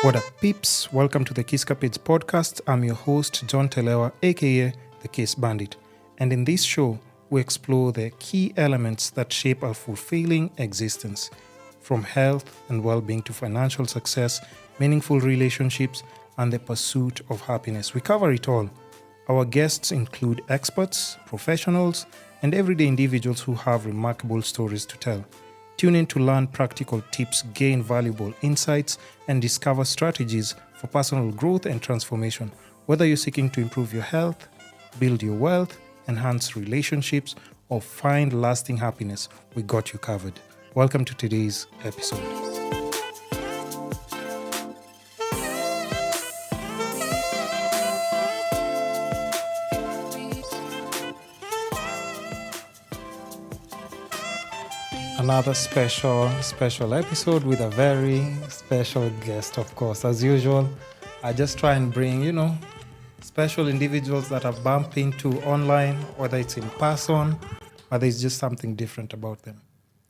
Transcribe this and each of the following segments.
What up, peeps? Welcome to the Podcast. I'm your host, John Telewa, aka the Kiss Bandit. And in this show, we explore the key elements that shape our fulfilling existence, from health and well-being to financial success, meaningful relationships, and the pursuit of happiness. We cover it all. Our guests include experts, professionals, and everyday individuals who have remarkable stories to tell. Tune in to learn practical tips, gain valuable insights, and discover strategies for personal growth and transformation. Whether you're seeking to improve your health, build your wealth, enhance relationships, or find lasting happiness, we got you covered. Welcome to today's episode. Another special episode with a very special guest, of course. As usual, I just try and bring, special individuals that I bump into online, whether it's in person, or there's just something different about them.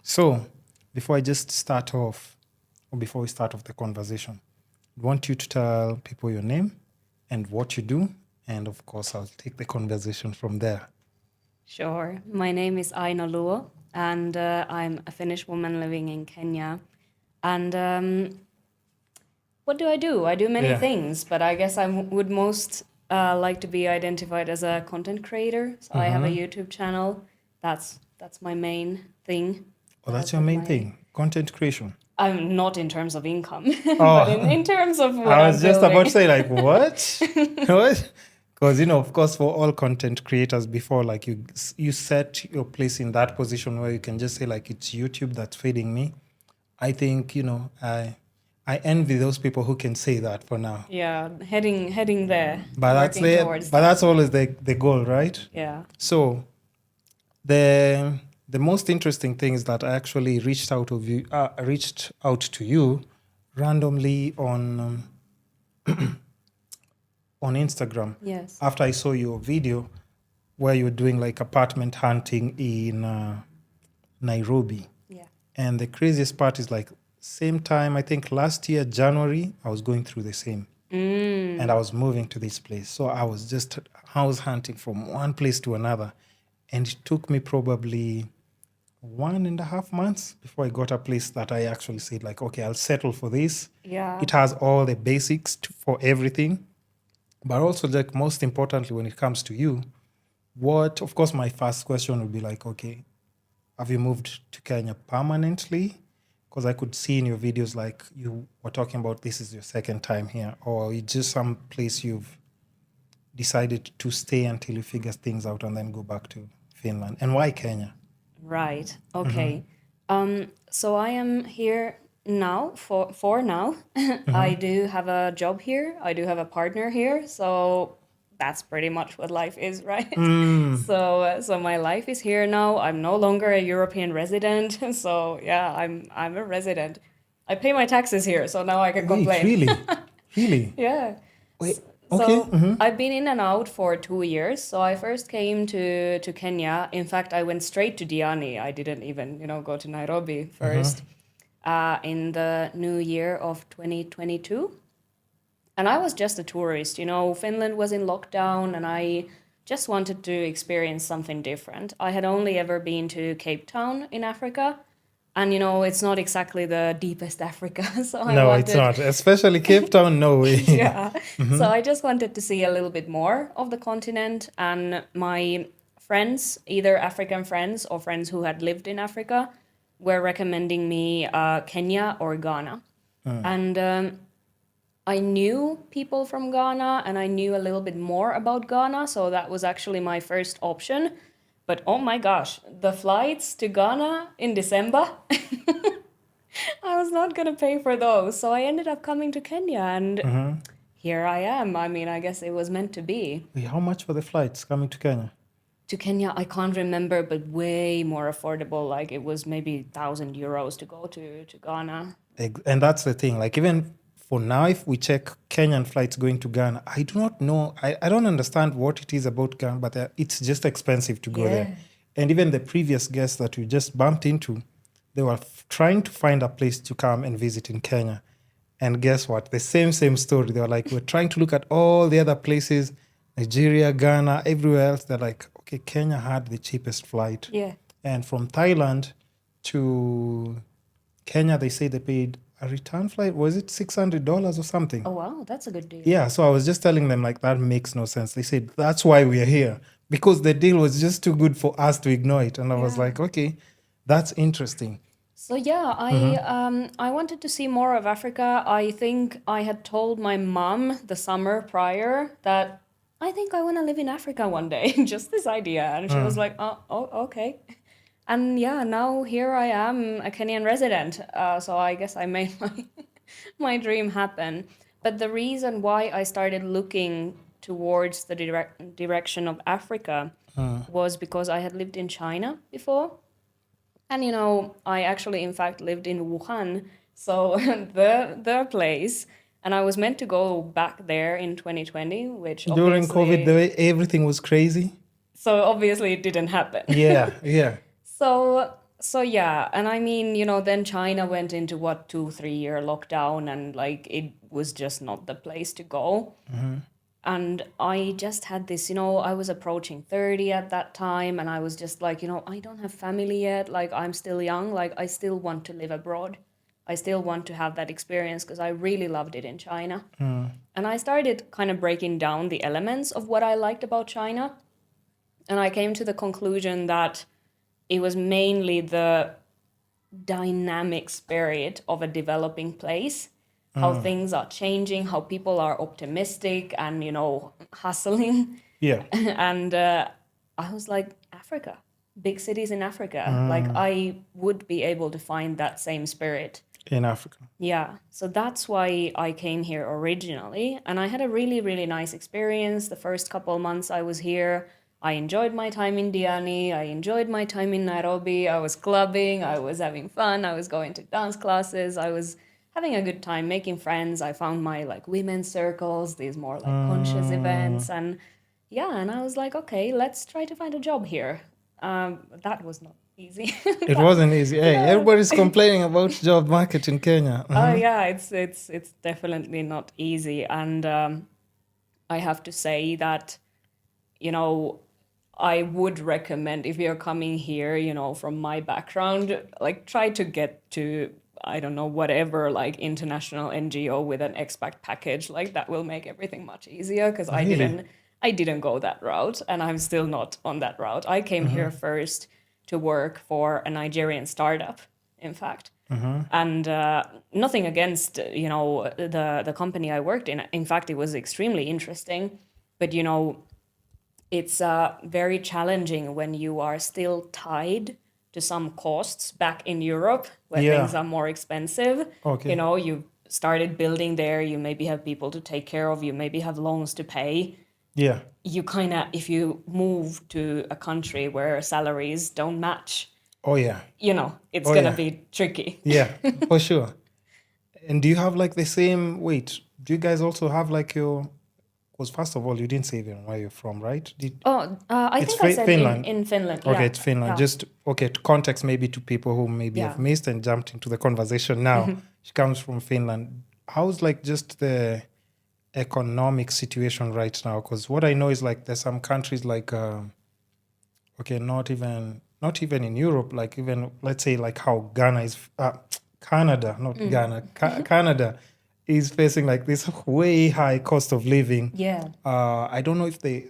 So, before we start off the conversation, I want you to tell people your name and what you do, and of course, I'll take the conversation from there. Sure. My name is Awino Luo, and I'm a Finnish woman living in Kenya. And what do? I do many things, but I guess I would most like to be identified as a content creator. So I have a YouTube channel. That's my main thing. Oh, that's your main thing, content creation. I'm not in terms of income, but in terms of what I was I'm just building. about to say, like, what? What? Because, of course, for all content creators before, like, you set your place in that position where you can just say, like, it's YouTube that's feeding me. I think, I envy those people who can say that for now. Yeah, heading there. But that's always the goal, right? Yeah. So the most interesting thing is that I actually reached out to you randomly on on Instagram. Yes. After I saw your video where you were doing like apartment hunting in Nairobi. Yeah. And the craziest part is like same time, I think last year, January, I was going through the same. And I was moving to this place. So I was just house hunting from one place to another. And it took me probably 1.5 months before I got a place that I actually said like, okay, I'll settle for this. Yeah. It has all the basics for everything. But also, like, most importantly, when it comes to you, of course, my first question would be like, okay, have you moved to Kenya permanently? Because I could see in your videos, like, you were talking about this is your second time here, or it's just some place you've decided to stay until you figure things out and then go back to Finland. And why Kenya? Right. Okay. So I am here now for now. I do have a job here. I do have a partner here. So that's pretty much what life is, right? So my life is here now. I'm no longer a European resident. So yeah, I'm a resident. I pay my taxes here, so now I can complain. Really? Yeah. Wait. So Okay. I've been in and out for 2 years. So I first came to Kenya. In fact, I went straight to Diani. I didn't even, go to Nairobi first in the new year of 2022. And I was just a tourist. Finland was in lockdown and I just wanted to experience something different. I had only ever been to Cape Town in Africa. And, it's not exactly the deepest Africa. So It's not. Especially Cape Town, no way. Yeah. So I just wanted to see a little bit more of the continent. And my friends, either African friends or friends who had lived in Africa, were recommending me Kenya or Ghana. And I knew people from Ghana and I knew a little bit more about Ghana. So that was actually my first option. But oh my gosh, the flights to Ghana in December, I was not going to pay for those. So I ended up coming to Kenya and here I am. I mean, I guess it was meant to be. Wait, how much for the flights coming to Kenya? To Kenya, I can't remember, but way more affordable. Like it was maybe 1,000 euros to go to Ghana. And that's the thing. Like even for now, if we check Kenyan flights going to Ghana, I do not know. I don't understand what it is about Ghana, but it's just expensive to go there. And even the previous guests that we just bumped into, they were trying to find a place to come and visit in Kenya. And guess what? The same story. They were like, we're trying to look at all the other places, Nigeria, Ghana, everywhere else. They're like, okay, Kenya had the cheapest flight. Yeah. And from Thailand to Kenya, they say they paid a return flight. Was it $600 or something? Oh, wow. That's a good deal. Yeah. So I was just telling them, like, that makes no sense. They said, that's why we are here, because the deal was just too good for us to ignore it. And I was like, okay, that's interesting. So yeah, I wanted to see more of Africa. I think I had told my mom the summer prior that I think I want to live in Africa one day. Just this idea, and she was like, "Oh, okay." And yeah, now here I am, a Kenyan resident. So I guess I made my dream happen. But the reason why I started looking towards the direction of Africa was because I had lived in China before. And, you know, I actually, in fact, lived in Wuhan, so the place. And I was meant to go back there in 2020, which During COVID, the way everything was crazy. So obviously it didn't happen. Yeah. So yeah, and I mean, you know, then China went into 2-3 year lockdown, and like it was just not the place to go. And I just had this, you know, I was approaching 30 at that time, and I was just like, you know, I don't have family yet. Like, I'm still young. Like, I still want to live abroad. I still want to have that experience because I really loved it in China. And I started kind of breaking down the elements of what I liked about China. And I came to the conclusion that it was mainly the dynamic spirit of a developing place. How things are changing, how people are optimistic and, you know, hustling. Yeah. And I was like, Africa, big cities in Africa. Like, I would be able to find that same spirit. In Africa. Yeah. So that's why I came here originally. And I had a really, really nice experience. The first couple of months I was here, I enjoyed my time in Diani. I enjoyed my time in Nairobi. I was clubbing. I was having fun. I was going to dance classes. I was having a good time, making friends. I found my like women's circles, these more like conscious events. And yeah, and I was like, okay, let's try to find a job here. That was not easy. It wasn't easy. Hey, everybody's complaining about job market in Kenya. Oh yeah, it's definitely not easy. And I have to say that, you know, I would recommend if you're coming here, you know, from my background, like try to get to, I don't know, whatever, like international NGO with an expat package, like that will make everything much easier because I didn't go that route, and I'm still not on that route. I came here first to work for a Nigerian startup, in fact. And nothing against, you know, the company I worked in. In fact, it was extremely interesting, but, you know, it's very challenging when you are still tied to some costs back in Europe where things are more expensive. Okay. You know, you started building there, you maybe have people to take care of, you maybe have loans to pay. Yeah. You kind of, if you move to a country where salaries don't match, Oh, yeah. you know, it's going to be tricky. Yeah, for sure. And do you have like the same, do you guys also have like your, because first of all, you didn't say even where you're from, right? I think I said Finland. In Finland. Okay, yeah. it's Finland. Yeah. Just, okay, to context maybe to people who maybe have missed and jumped into the conversation now. She comes from Finland. How's like just the economic situation right now? Because what I know is like there's some countries like, okay, not even in Europe, like even, let's say like how Ghana is, Canada, not Ghana, Canada is facing like this way high cost of living. Yeah. I don't know if the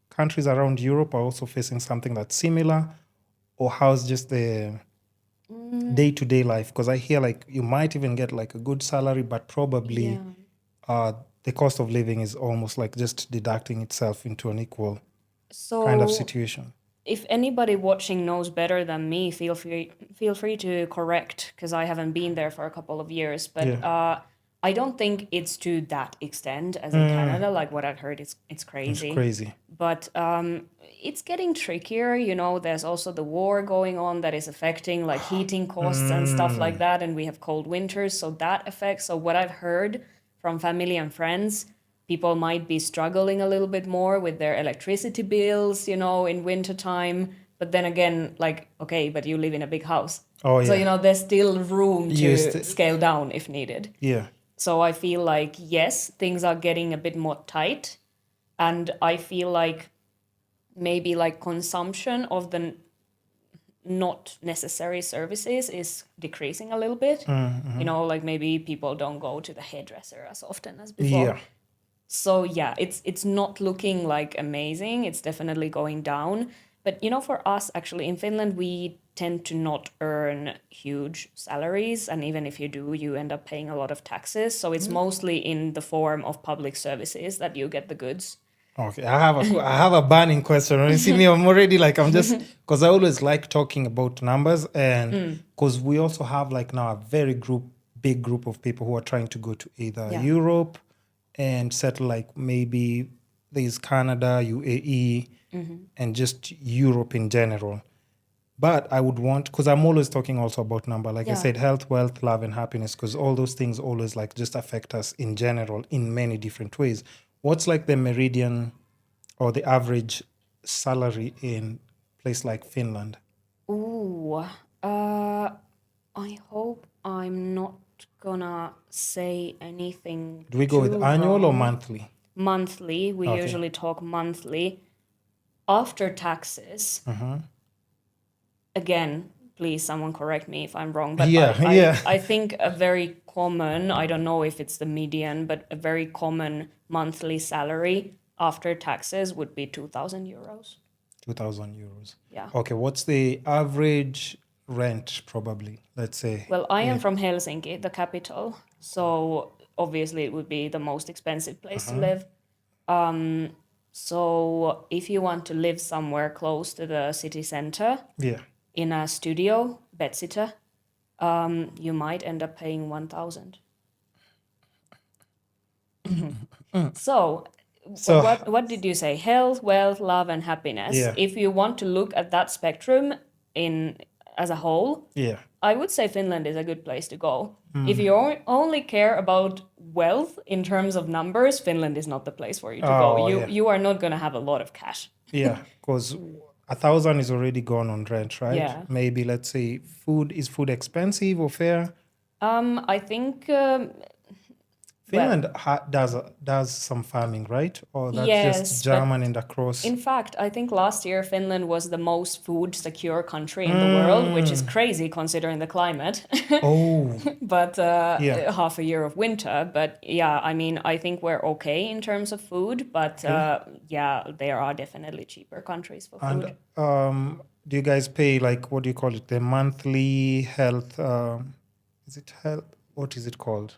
countries around Europe are also facing something that's similar, or how's just the day-to-day life? Because I hear like you might even get like a good salary, but probably the cost of living is almost like just deducting itself into an equal kind of situation. If anybody watching knows better than me, feel free to correct, because I haven't been there for a couple of years. But I don't think it's to that extent as in Canada. Like what I've heard, it's crazy. It's crazy. But it's getting trickier. You know, there's also the war going on that is affecting like heating costs and stuff like that. And we have cold winters, so that affects. So what I've heard from family and friends, people might be struggling a little bit more with their electricity bills, you know, in wintertime. But then again, like, okay, but you live in a big house. Oh, yeah. So, you know, there's still room to scale down if needed. Yeah. So I feel like, yes, things are getting a bit more tight. And I feel like maybe like consumption of the not necessary services is decreasing a little bit. You know, like maybe people don't go to the hairdresser as often as before. Yeah. So yeah, it's not looking like amazing. It's definitely going down. But you know, for us actually in Finland, we tend to not earn huge salaries, and even if you do, you end up paying a lot of taxes. So it's mostly in the form of public services that you get the goods. Okay, I have a burning question. You see me, I'm already like, I'm just, because I always like talking about numbers, and because we also have like now a very big group of people who are trying to go to either Europe and settle, like maybe there's Canada, UAE, and just Europe in general. But I would want, because I'm always talking also about number, like I said, health, wealth, love, and happiness, because all those things always like just affect us in general in many different ways. What's like the meridian or the average salary in a place like Finland? Ooh, I hope I'm not gonna say anything. Do we go with too annual or wrong. monthly? Monthly. We Okay. usually talk monthly. After taxes, again, please someone correct me if I'm wrong, but I think a very common, I don't know if it's the median, but a very common monthly salary after taxes would be 2,000 euros. 2,000 euros. Yeah. Okay, what's the average rent probably, let's say? Well, I am from Helsinki, the capital, so obviously it would be the most expensive place to live. So if you want to live somewhere close to the city center, Yeah. in a studio, bedsitter, you might end up paying 1,000. So what did you say? Health, wealth, love, and happiness. Yeah. If you want to look at that spectrum as a whole, Yeah. I would say Finland is a good place to go. If you only care about wealth in terms of numbers, Finland is not the place for you to go. You are not going to have a lot of cash. Yeah, because 1,000 is already gone on rent, right? Yeah. Maybe let's say is food expensive or fair? I think Finland does some farming, right? Or that's yes, just German and across. in fact, I think last year Finland was the most food secure country in the world, which is crazy considering the climate. Oh, But half a year of winter. But yeah, I mean, I think we're okay in terms of food. But yeah, there are definitely cheaper countries for food. and do you guys pay like what do you call it? The monthly health? Is it health? What is it called?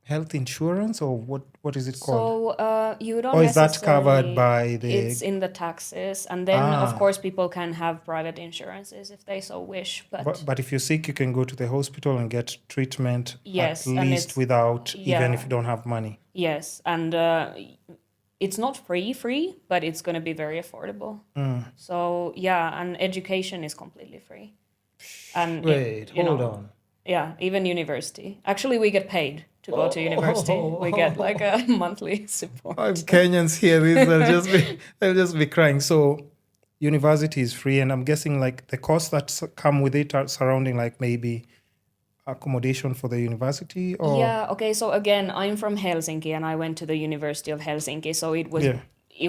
Health insurance or what is it called? So you don't Or is that necessarily... covered by the... It's in the taxes. And then, of course, people can have private insurances if they so wish. But if you're sick, you can go to the hospital and get treatment Yes, at and least without, even if you don't have money. Yes, and it's not free, but it's going to be very affordable. So, yeah, and education is completely free. And Wait, hold on. Yeah, even university. Actually, we get paid to go to university. We get like a monthly support. If Kenyans hear this, they'll just be crying. So university is free, and I'm guessing like the costs that come with it are surrounding like maybe accommodation for the university or... Yeah, okay, so again, I'm from Helsinki and I went to the University of Helsinki, so it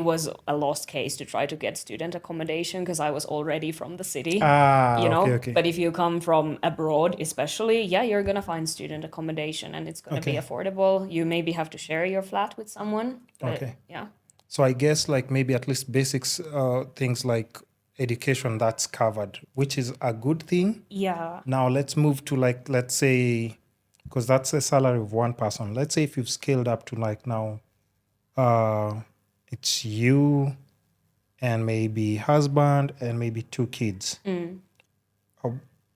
was a lost case to try to get student accommodation because I was already from the city, you know. Okay. But if you come from abroad, especially, yeah, you're gonna find student accommodation and it's gonna be affordable. You maybe have to share your flat with someone. Okay. Yeah. So I guess like maybe at least basics, things like education, that's covered, which is a good thing. Yeah. Now let's move to like, let's say, because that's a salary of one person. Let's say if you've scaled up to like now, it's you and maybe husband and maybe 2 kids.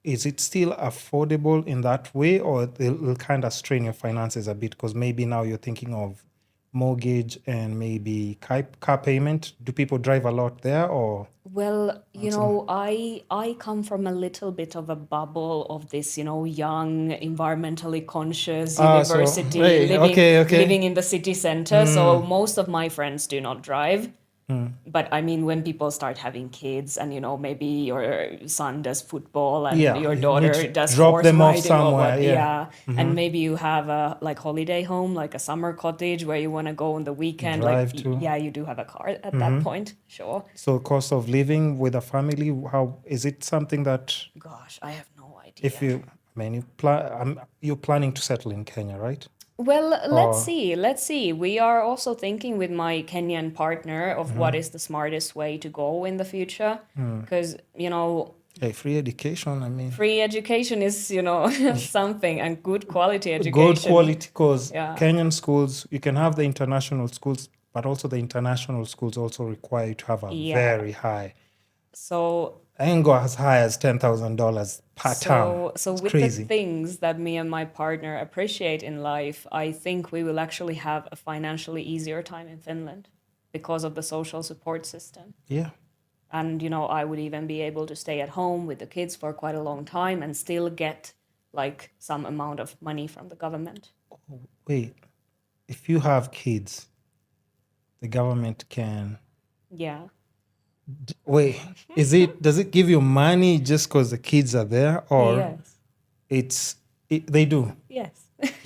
Is it still affordable in that way, or it'll kind of strain your finances a bit? Because maybe now you're thinking of mortgage and maybe car payment. Do people drive a lot there, or? Well, you know, I come from a little bit of a bubble of this, you know, young, environmentally conscious university, living in the city center. So most of my friends do not drive. But I mean, when people start having kids and, maybe your son does football and Yeah, your you need daughter to does drop horse them off riding or somewhere. what, Yeah. and maybe you have a like holiday home, like a summer cottage where you want to go on the weekend, Drive to. yeah, you do have a car at that point, sure. So cost of living with a family, how is it something that Gosh, I have no idea. if you, I mean, you're planning to settle in Kenya, right? Well, let's Or- see. Let's see. We are also thinking with my Kenyan partner of what is the smartest way to go in the future. Because, Hey, free education, I mean. free education is, something, and good quality education. Good quality, because Yeah. Kenyan schools, you can have the international schools, but also the international schools also require you to have a Yeah. very high. So, I can go as high as $10,000 per term. so It's with crazy. the things that me and my partner appreciate in life, I think we will actually have a financially easier time in Finland because of the social support system. Yeah. And, I would even be able to stay at home with the kids for quite a long time and still get like some amount of money from the government. Wait, if you have kids, the government can. Yeah. Wait, does it give you money just because the kids are there, or Yes. they do Yes.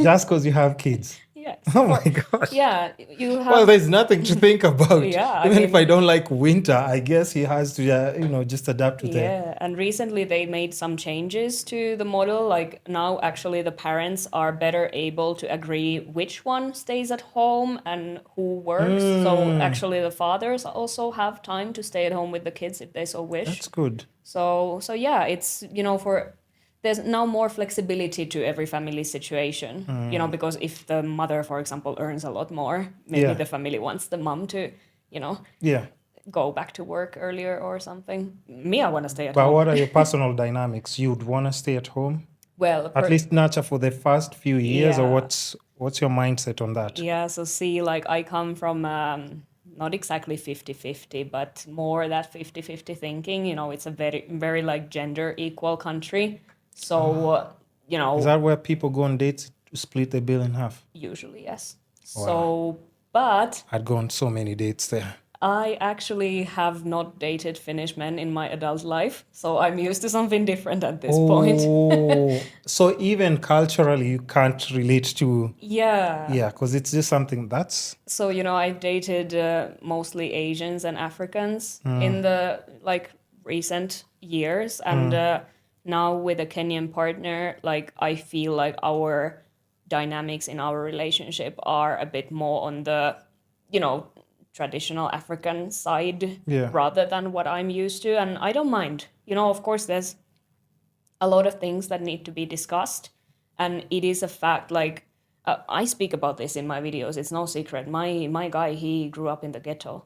just because you have kids? Yes. Oh my gosh. Yeah. You have. Well, there's nothing to think about. Yeah, Even if I don't like winter, I guess he has to, just adapt to that. Yeah, and recently they made some changes to the model. Like now, actually, the parents are better able to agree which one stays at home and who works. So actually, the fathers also have time to stay at home with the kids if they so wish. That's good. So yeah, it's there's now more flexibility to every family situation. Because if the mother, for example, earns a lot more, maybe the family wants the mom to, Yeah. go back to work earlier or something. Me, I want to stay at But home. what are your personal dynamics? You'd want to stay at home? Well, At least nurture for the first few years, or Yeah. what's your mindset on that? yeah. So see, like I come from not exactly 50-50, but more that 50-50 thinking. It's a very, very like gender equal country. So, Is that where people go on dates to split the bill in half? usually yes. Wow. So, but I'd go on so many dates there. I actually have not dated Finnish men in my adult life, so I'm used to something different at this point. Oh, so even culturally, you can't relate to. Yeah. Yeah, because it's just something that's. So, I've dated mostly Asians and Africans in the like recent years. And now with a Kenyan partner, like I feel like our dynamics in our relationship are a bit more on the, traditional African side Yeah. rather than what I'm used to. And I don't mind. Of course, there's a lot of things that need to be discussed. And it is a fact, like, I speak about this in my videos. It's no secret. My guy, he grew up in the ghetto.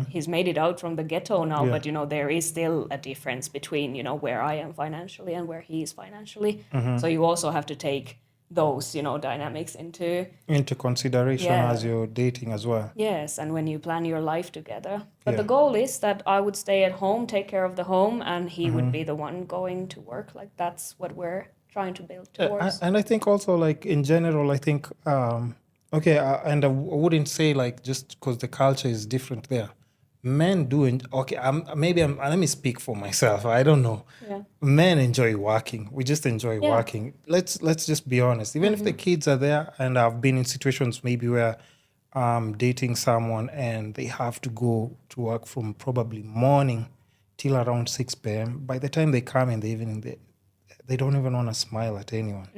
He's made it out from the ghetto now, Yeah. but there is still a difference between where I am financially and where he is financially. So you also have to take those dynamics into consideration Yeah. as you're dating as well. yes, and when you plan your life together. But Yeah. the goal is that I would stay at home, take care of the home, and he would be the one going to work. Like that's what we're trying to build towards. And I think also, like in general, I think okay, and I wouldn't say like just because the culture is different there. Men do okay. Let me speak for myself. I don't know. Yeah. Men enjoy working. We just enjoy Yeah. working. Let's just be honest. Even if the kids are there, and I've been in situations maybe where dating someone and they have to go to work from probably morning till around 6 p.m. By the time they come in the evening, they don't even want to smile at anyone.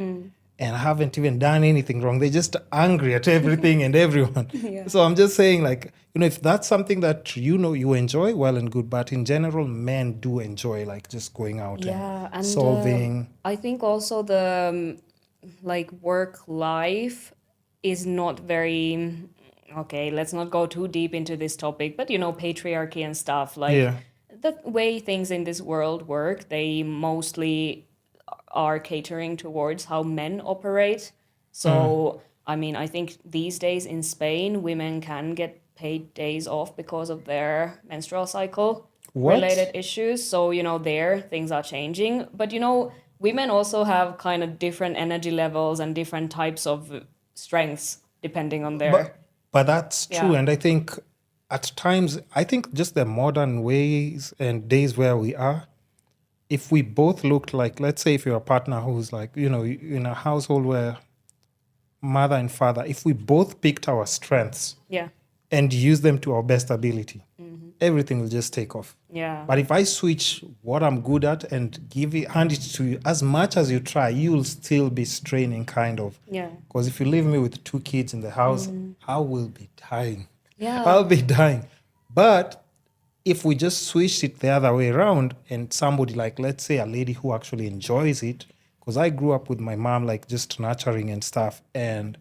And I haven't even done anything wrong. They're just angry at everything and everyone. Yeah. So I'm just saying, like, if that's something that you enjoy, well and good. But in general, men do enjoy like just going out Yeah, and solving. I think also the like work life is not very okay. Let's not go too deep into this topic, but patriarchy and stuff like Yeah. the way things in this world work. They mostly are catering towards how men operate. So, I mean, I think these days in Spain, women can get paid days off because of their menstrual cycle related issues. So, there things are changing. But, women also have kind of different energy levels and different types of strengths depending on their. But that's true. Yeah. And I think at times, I think just the modern ways and days where we are, if we both looked like, let's say if you're a partner who's like, in a household where mother and father, if we both picked our strengths Yeah. and use them to our best ability, everything will just take off. Yeah. But if I switch what I'm good at and hand it to you, as much as you try, you'll still be straining kind of. Yeah. Because if you leave me with 2 kids in the house, I will be dying. Yeah. I'll be dying. But if we just switched it the other way around and somebody like, let's say a lady who actually enjoys it, because I grew up with my mom, like just nurturing and stuff. And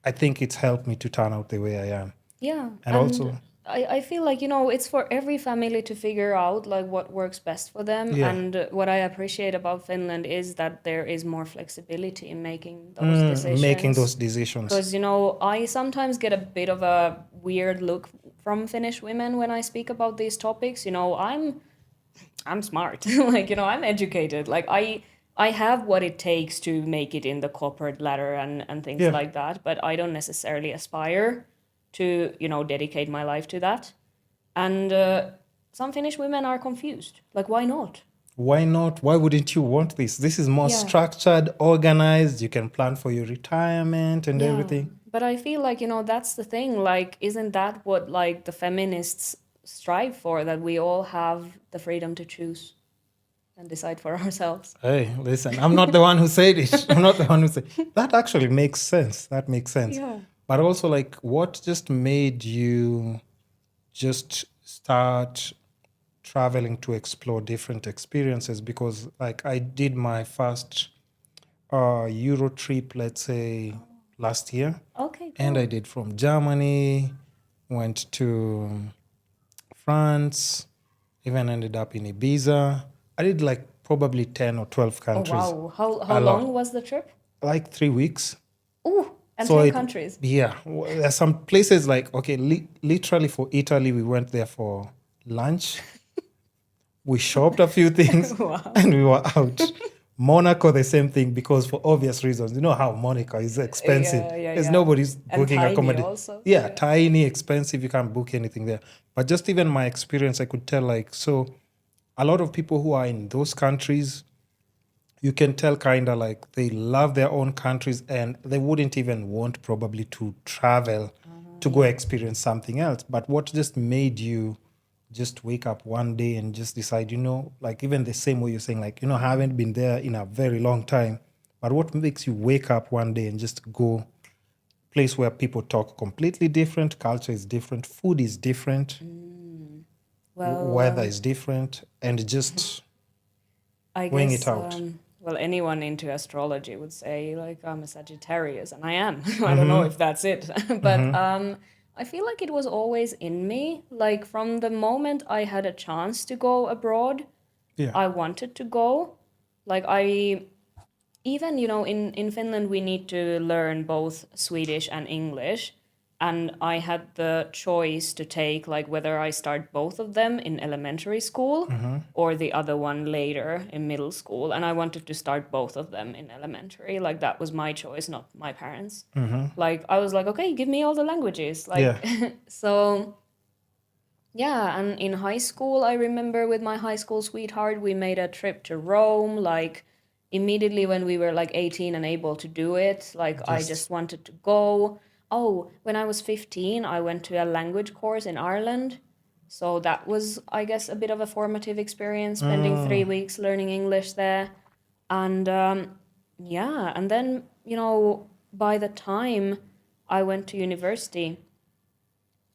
I think it's helped me to turn out the way I am. Yeah. And also, I feel like, it's for every family to figure out like what works best for them. Yeah. And what I appreciate about Finland is that there is more flexibility in making those decisions. making those decisions. Because, I sometimes get a bit of a weird look from Finnish women when I speak about these topics. I'm smart. Like, I'm educated. Like, I have what it takes to make it in the corporate ladder and things Yeah. like that, but I don't necessarily aspire to, dedicate my life to that. And some Finnish women are confused. Like, why not? Why not? Why wouldn't you want this? This is more Yeah. structured, organized. You can plan for your retirement and everything. But I feel like, that's the thing. Like, isn't that what, like, the feminists strive for? That we all have the freedom to choose and decide for ourselves. Hey, listen, I'm not the one who said it. I'm not the one who said that. Actually makes sense. That makes sense. Yeah. But also, like, what just made you just start traveling to explore different experiences? Because, like, I did my first Euro trip, let's say, last year. Okay, And I did from Germany, went to France, even ended up in Ibiza. I did like probably 10 or 12 Oh, countries. wow. How A lot. long was the trip? Like 3 weeks. Ooh, and So 10 countries. Yeah. There's some places like, okay, literally for Italy, we went there for lunch. We shopped a few things Wow. and we were out. Monaco, the same thing, because for obvious reasons, you know how Monaco is expensive. Yeah, There's yeah. nobody's And booking tiny accommodation. also. Yeah, tiny, expensive. You can't book anything there. But just even my experience, I could tell like, so a lot of people who are in those countries, you can tell kind of like they love their own countries and they wouldn't even want probably to travel to go experience something else. But what just made you just wake up one day and just decide, like even the same way you're saying, like, I haven't been there in a very long time. But what makes you wake up one day and just go place where people talk completely different, culture is different, food is different, weather is different, and just I weighing guess, it out. Well, anyone into astrology would say, like, I'm a Sagittarius, and I am. I don't know if that's it. But I feel like it was always in me. Like, from the moment I had a chance to go abroad, Yeah. I wanted to go. Like, even, in Finland, we need to learn both Swedish and English. And I had the choice to take, like, whether I start both of them in elementary school or the other one later in middle school. And I wanted to start both of them in elementary. Like, that was my choice, not my parents. Like, I was like, okay, give me all the languages. Like, Yeah. So, yeah. And in high school, I remember with my high school sweetheart, we made a trip to Rome, like, immediately when we were, like, 18 and able to do it. Like, I just wanted to go. Oh, when I was 15, I went to a language course in Ireland. So that was, I guess, a bit of a formative experience, spending 3 weeks learning English there. And yeah, and then, by the time I went to university,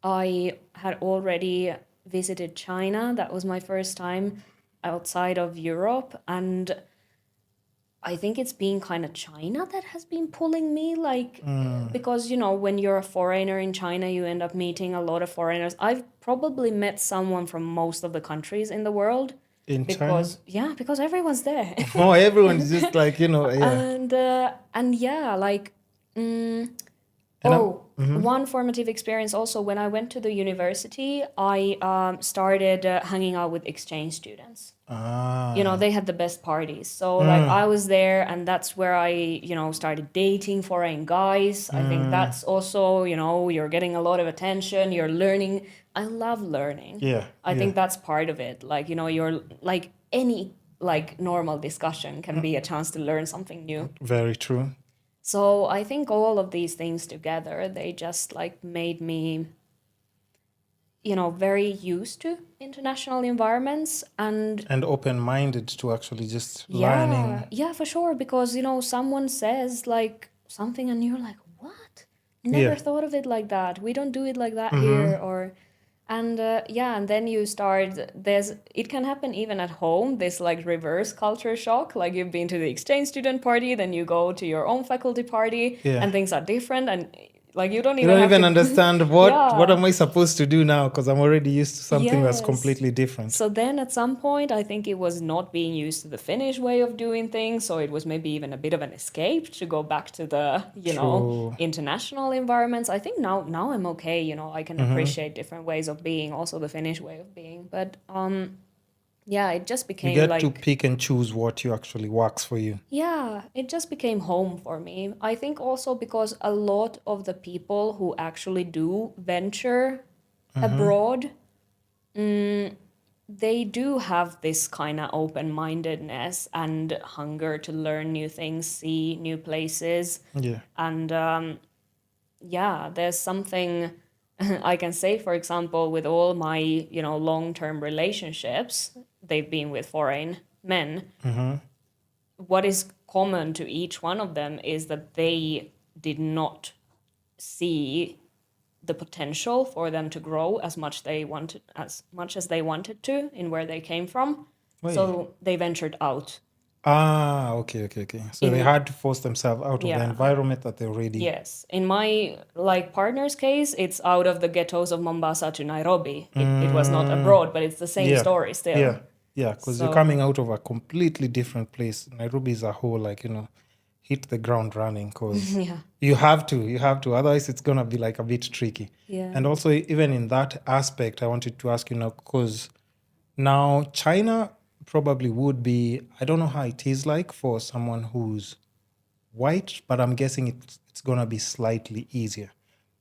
I had already visited China. That was my first time outside of Europe. And I think it's been kind of China that has been pulling me, like, because, when you're a foreigner in China, you end up meeting a lot of foreigners. I've probably met someone from most of the countries in the world. In Because, yeah, because everyone's there. China? Oh, everyone's just like, yeah. And yeah, like, And one formative experience also, when I went to the university, I started hanging out with exchange students. They had the best parties. So like I was there, and that's where I, started dating foreign guys. I think that's also, you're getting a lot of attention, you're learning. I love learning. I think that's part of it. Like, you're like any like normal discussion can be a chance to learn something new. Very true. So I think all of these things together, they just like made me, very used to international environments and open-minded to actually just learning. Yeah, for sure. Because, someone says like something and you're like, what? Never thought of it like that. We don't do it like that here. And then you start, it can happen even at home, this like reverse culture shock. Like you've been to the exchange student party, then you go to your own faculty party and things are different. And like you don't even understand what am I supposed to do now, because I'm already used to something that's completely different. So then at some point, I think it was not being used to the Finnish way of doing things. So it was maybe even a bit of an escape to go back to the, international environments. I think now I'm okay. I can appreciate different ways of being, also the Finnish way of being. But it just became you get like, to pick and choose what you actually works for you. Yeah, it just became home for me. I think also because a lot of the people who actually do venture abroad, they do have this kind of open-mindedness and hunger to learn new things, see new places. Yeah. And there's something I can say, for example, with all my, long-term relationships, they've been with foreign men. What is common to each one of them is that they did not see the potential for them to grow as much as they wanted to in where they came from. So they ventured out. Okay. So they had to force themselves out of the environment that they already... Yes. In my partner's case, it's out of the ghettos of Mombasa to Nairobi. It was not abroad, but it's the same story still. Yeah, because you're coming out of a completely different place. Nairobi is a whole, hit the ground running, because you have to. Otherwise, it's going to be a bit tricky. Yeah. And also, even in that aspect, I wanted to ask you now, because now China probably would be, I don't know how it is like for someone who's white, but I'm guessing it's going to be slightly easier.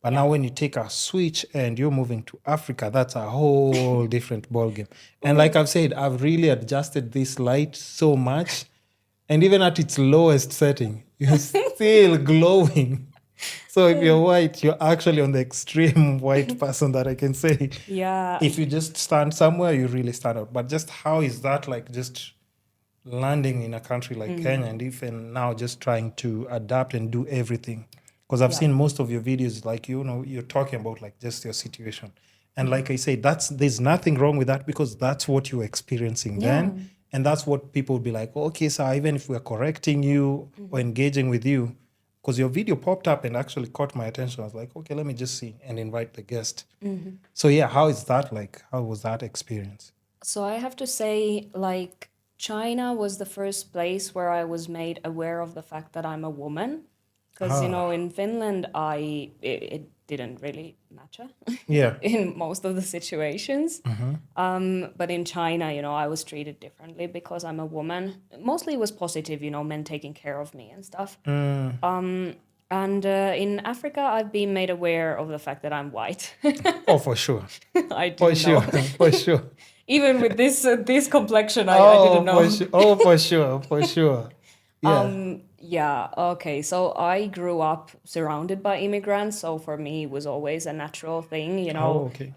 But now when you take a switch and you're moving to Africa, that's a whole different ballgame. And like I've said, I've really adjusted this light so much. And even at its lowest setting, you're still glowing. So if you're white, you're actually on the extreme white person that I can say. Yeah. If you just stand somewhere, you really stand out. But just how is that just landing in a country like Kenya, and even now just trying to adapt and do everything? Because I've seen most of your videos, you're talking about just your situation. And like I say, there's nothing wrong with that, because that's what you're experiencing then. And that's what people will be like, okay, so even if we're correcting you or engaging with you, because your video popped up and actually caught my attention. I was like, okay, let me just see and invite the guest. So how is that like? How was that experience? So I have to say, China was the first place where I was made aware of the fact that I'm a woman. Because, in Finland, it didn't really matter in most of the situations. But in China, I was treated differently because I'm a woman. Mostly it was positive, men taking care of me and stuff. And in Africa, I've been made aware of the fact that I'm white. Oh, for sure. I didn't know. For sure. Even with this complexion, I didn't know. For sure. Yeah. Okay. So I grew up surrounded by immigrants. So for me, it was always a natural thing.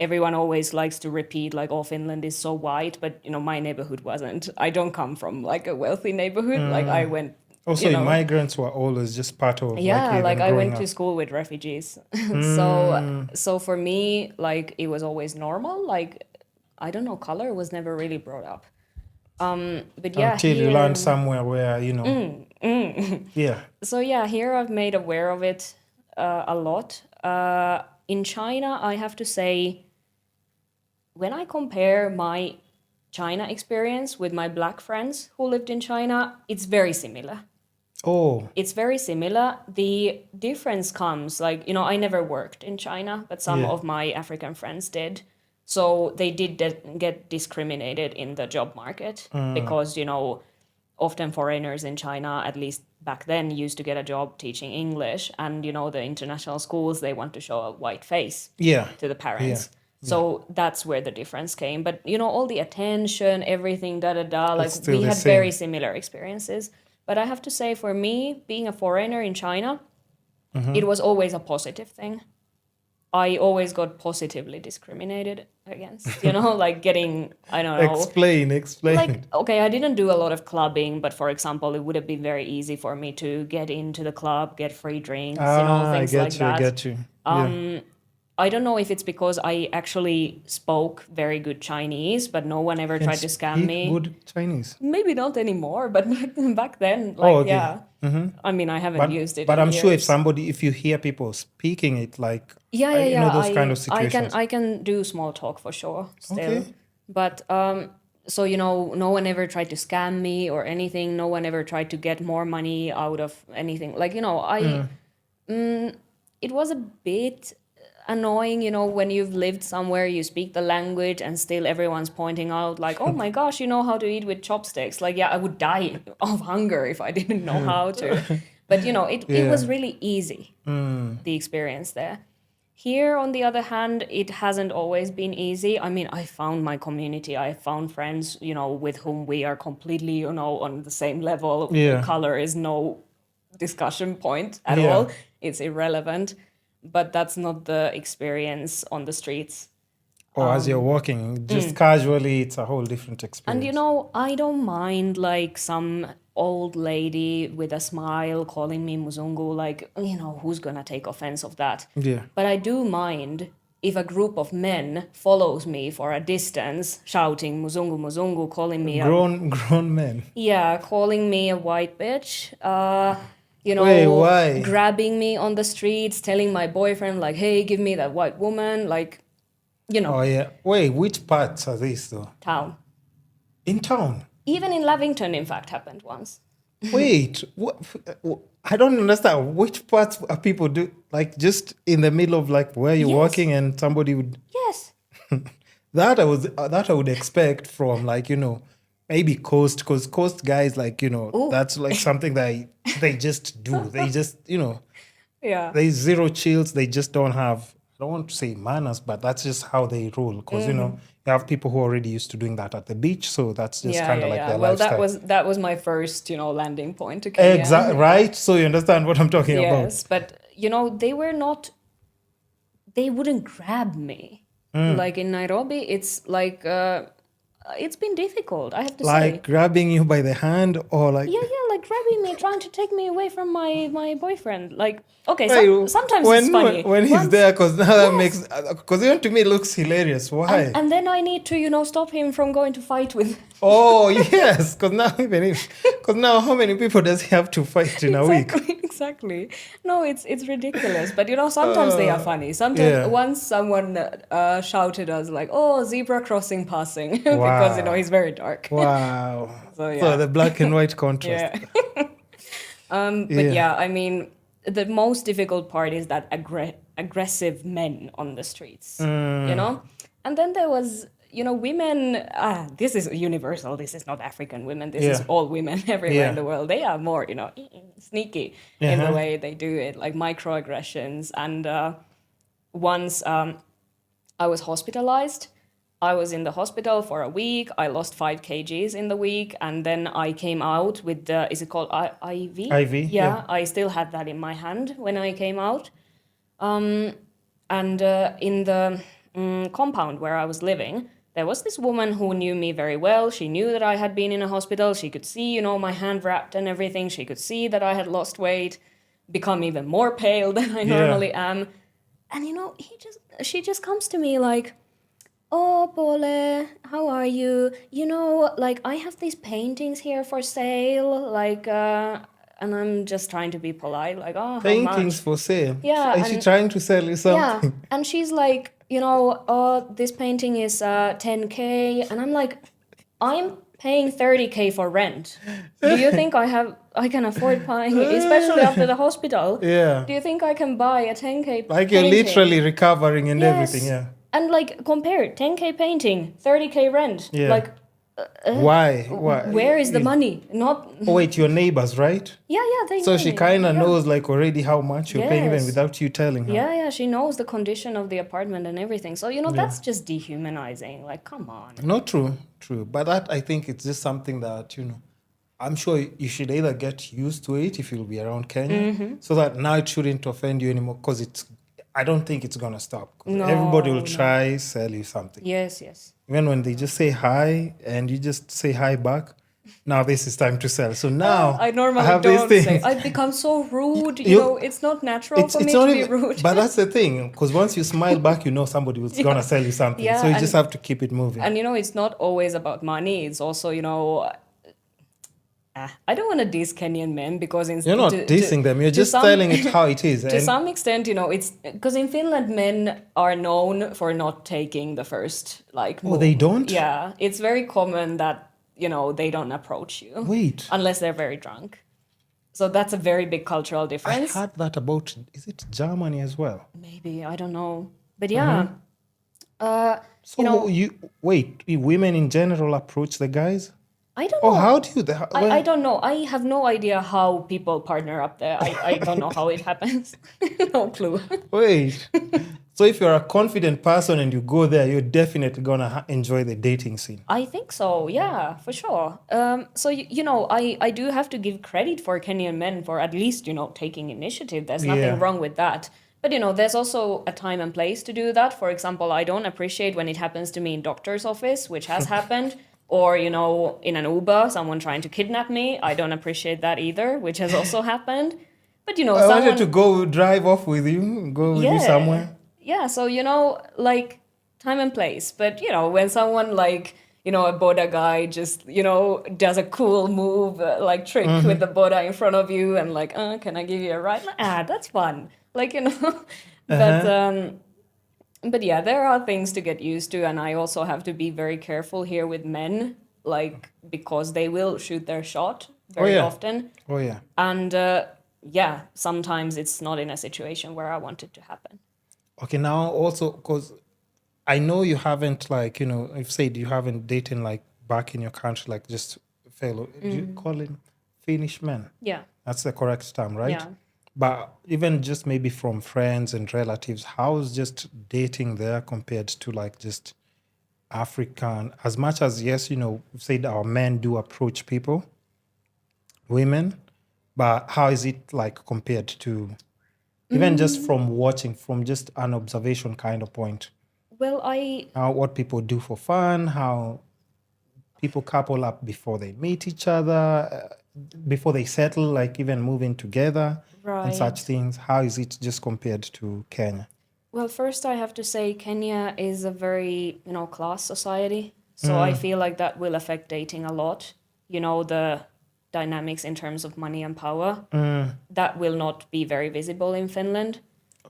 Everyone always likes to repeat Finland is so white, but my neighborhood wasn't. I don't come from a wealthy neighborhood. I went. Also, immigrants were always just part of I went to school with refugees. So for me, it was always normal. I don't know, color was never really brought up. But until you land somewhere where So here I've made aware of it a lot. In China, I have to say, when I compare my China experience with my black friends who lived in China, it's very similar. Oh, It's very similar. The difference comes, like, I never worked in China, but some Yeah. of my African friends did. So they did get discriminated in the job market because, often foreigners in China, at least back then, used to get a job teaching English. And, the international schools, they want to show a white face yeah. to the Yeah. parents. So that's where the difference came. But, all the attention, everything, like It's still we the had same. very similar experiences. But I have to say, for me, being a foreigner in China, it was always a positive thing. I always got positively discriminated against, like getting, I don't know, Explain. like, okay, I didn't do a lot of clubbing, but for example, it would have been very easy for me to get into the club, get free drinks, I things get like you. I that. get you. Yeah. I don't know if it's because I actually spoke very good Chinese, but no one ever Can tried to scam speak me. good Chinese. Maybe not anymore, but back then, Oh, okay. yeah. I mean, I haven't used it. But in I'm sure years. if you hear people speaking it, like, Yeah. those kind of situations. I can do small talk for sure still. Okay. But so no one ever tried to scam me or anything. No one ever tried to get more money out of anything. Like, it was a bit annoying, when you've lived somewhere, you speak the language, and still everyone's pointing out, like, oh my gosh, you know how to eat with chopsticks. Like, yeah, I would die of hunger if I didn't know how to. But, it was really easy, the experience there. Here, on the other hand, it hasn't always been easy. I mean, I found my community. I found friends, with whom we are completely, on the same level. Yeah. Color is no discussion point at Yeah. all. It's irrelevant. But that's not the experience on the streets. Or as you're walking, just casually, it's a whole different experience. And I don't mind like some old lady with a smile calling me Muzungu, like, who's gonna take offense of that? Yeah. But I do mind if a group of men follows me for a distance, shouting Muzungu, Muzungu, calling me Grown men. calling me a white bitch. Wait, why? Grabbing me on the streets, telling my boyfriend, like, hey, give me that white woman, like, Oh, yeah. Wait, which parts are these, though? town. In town? Even in Lavington, in fact, happened once. Wait, what? I don't understand. Which parts are people do? Like, just in the middle of, like, where you're Yes. walking and somebody would... Yes. That I would expect from, like, maybe coast, because coast guys, like, Ooh. that's like something that they just do. They just, Yeah. there's zero chills. They just don't have, I don't want to say manners, but that's just how they rule. Because, you have people who are already used to doing that at the beach. So that's just kind of like their Well, lifestyle. that was my first, landing point to Kenya. Exactly, right? So you understand what I'm talking about. Yes, but they wouldn't grab me. Mm. Like in Nairobi, it's like it's been difficult, I have to Like say. grabbing you by the hand or like... Yeah, like grabbing me, trying to take me away from my boyfriend. Like, okay, Hey, sometimes when, it's funny. When he's Once- there, because now that Yes. makes... Because even to me, it looks hilarious. Why? And then I need to, stop him from going to fight with. Oh, yes. Because now, because now how many people does he have to fight in a week? Exactly. No, it's ridiculous. But sometimes they are funny. Sometimes yeah. once someone shouted us like, "Oh, zebra crossing passing," because Wow. he's very dark. Wow. So, yeah. So the black and white contrast. Yeah. But yeah, I mean, the most difficult part is that aggressive men on the streets, And then there was, women, this is universal. This is not African women. This is Yeah. all women everywhere Yeah. in the world. They are more, sneaky in the Uh-huh. way they do it, like microaggressions. And once I was hospitalized. I was in the hospital for a week. I lost 5 kgs in the week. And then I came out with the, is it called IV? IV, yeah. I still had that in my hand when I came out. And in the compound where I was living, there was this woman who knew me very well. She knew that I had been in a hospital. She could see, my hand wrapped and everything. She could see that I had lost weight, become even more pale than I normally am. And, she just comes to me like, "Oh, Pole, how are you? Like, I have these paintings here for sale, like, and I'm just trying to be polite, like, oh, how Paintings much?" for sale. Yeah, Is she and- trying to sell you something? Yeah, and she's like, "Oh, this painting is 10K," and I'm like, I'm paying 30K for rent. Do you think I can afford paying, especially after the hospital? Yeah. Do you think I can buy a 10K Like you're painting? literally recovering and Yes. everything, yeah. And like compare 10K painting, 30K rent. Yeah. Like Why? where is the money? Not Oh wait, your neighbors, right? yeah, they So know she me. kind of Yeah. knows like already how much you're paying even Yes. without you telling her. Yeah, she knows the condition of the apartment and everything. So, that's just dehumanizing. Like, come on. No, true. But that, I think it's just something that, I'm sure you should either get used to it if you'll be around Kenya, so that now it shouldn't offend you anymore, because I don't think it's going to stop. 'Cause everybody will try sell you something. Yes. Even when they just say hi and you just say hi back, now this is time to sell. So now I normally have don't these say. things. I've become so rude. You- It's not natural for me not to be even- rude. But that's the thing, because once you smile back, somebody was going to sell you something. Yeah, So you and- just have to keep it moving. And it's not always about money. It's also, I don't want to diss Kenyan men because You're not dissing them. You're just telling it how it is. To some extent, it's because in Finland, men are known for not taking the first move. they don't? Yeah, it's very common that they don't approach you. Wait. Unless they're very drunk. So that's a very big cultural I difference. heard that about, is it Germany as well? Maybe, I don't know, but yeah. So wait, women in general approach the guys? I don't know. Oh, how do you? I don't know. I have no idea how people partner up there. I don't know how it happens. No clue. Wait. So if you're a confident person and you go there, you're definitely gonna enjoy the dating scene. I think so. Yeah, for sure. So I do have to give credit for Kenyan men for at least taking initiative. There's nothing wrong with that. But there's also a time and place to do that. For example, I don't appreciate when it happens to me in doctor's office, which has happened. Or, in an Uber, someone trying to kidnap me. I don't appreciate that either, which has also happened. But, I wanted to go drive off with you, go with you somewhere. Yeah, so, time and place. But, when someone a Boda guy just, does a cool move, trick with the Boda in front of you and can I give you a ride? That's fun. But yeah, there are things to get used to, and I also have to be very careful here with men, because they will shoot their shot very often. Oh, yeah. And sometimes it's not in a situation where I want it to happen. Okay, now also, because I know you haven't, you've said you haven't dated, back in your country, just fellow, do you call it Finnish men? Yeah. That's the correct term, right? Yeah. But even just maybe from friends and relatives, how's just dating there compared to just African? As much as, yes, we've said our men do approach women, but how is it compared to even just from watching, from just an observation kind of point? Well, what people do for fun, how people couple up before they meet each other, before they settle, even moving together. Right. And such things. How is it just compared to Kenya? Well, first I have to say Kenya is a very, class society. So I feel like that will affect dating a lot. The dynamics in terms of money and power. That will not be very visible in Finland.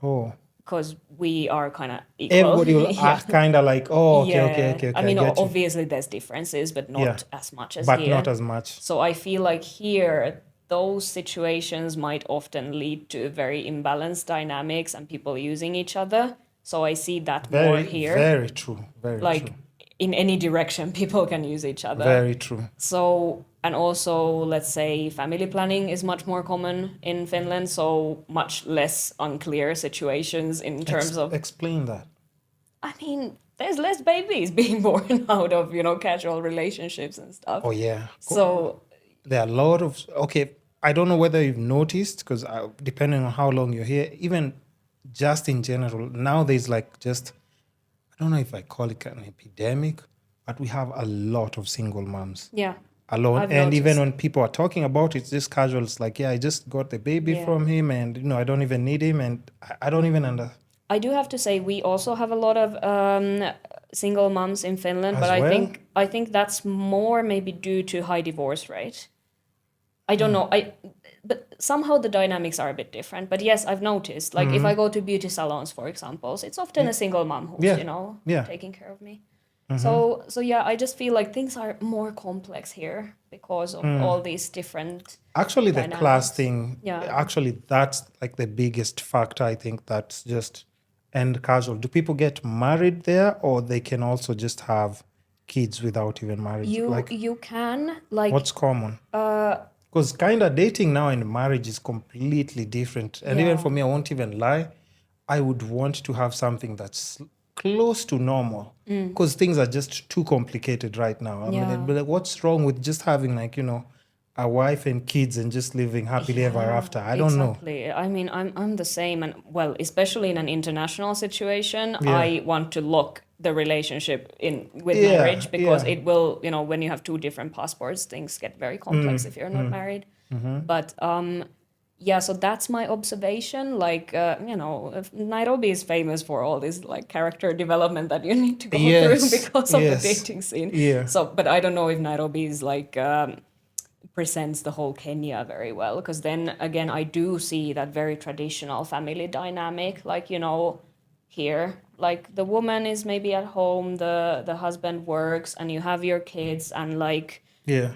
Oh. Because we are kind of equal. Everybody will act kind of okay. I mean, obviously there's differences, but not as much as here. But not as much. So I feel like here, those situations might often lead to very imbalanced dynamics and people using each other. So I see that more here. Very true. Very true. In any direction, people can use each other. Very true. So, and also, let's say family planning is much more common in Finland. So much less unclear situations in terms of... Explain that. I mean, there's less babies being born out of, casual relationships and stuff. Oh, yeah. So... There are a lot of... Okay, I don't know whether you've noticed, because depending on how long you're here, even just in general, now there's just... I don't know if I call it an epidemic, but we have a lot of single moms. Yeah. Alone. I've and noticed. Even when people are talking about it, it's just casual. It's I just got the baby from him and, I don't even need him and I don't even understand. I do have to say we also have a lot of single moms in Finland, As but well? I think that's more maybe due to high divorce rate. I don't know. But somehow the dynamics are a bit different. But yes, I've noticed. If I go to beauty salons, for example, it's often a single mom who's, taking care of me. So yeah, I just feel like things are more complex here because of all these different Actually, the class dynamics. thing, Yeah. actually, that's like the biggest factor, I think, that's just end casual. Do people get married there, or they can also just have kids without even marriage? Like, You can like what's common? Because kind of dating now and marriage is completely different. And even for yeah. me, I won't even lie, I would want to have something that's close to normal. Because things are just too complicated right now. I mean, Yeah. it'd be like, what's wrong with just having, like, a wife and kids and just living happily ever Yeah, after? I don't know. exactly. I mean, I'm the same, and well, especially in an international situation, Yeah. I want to lock the relationship in with Yeah. marriage because Yeah. it will, when you have two different passports, things get very complex if you're not married. But yeah, so that's my observation. Like, if Nairobi is famous for all this like character development that you need to go through Yes. because of the Yes. dating scene. Yeah. So, but I don't know if Nairobi is like. Presents the whole Kenya very well because then again I do see that very traditional family dynamic like here like the woman is maybe at home, the husband works, and you have your kids, and like Yeah.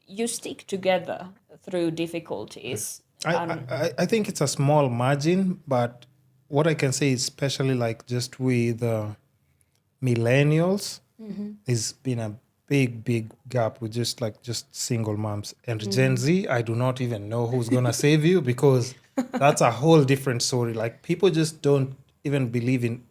you stick together through difficulties. And I think it's a small margin, but what I can say is especially like just with millennials, there's been a big gap with just single moms. And Gen Z, I do not even know who's gonna save you because that's a whole different story. Like people just don't even believe in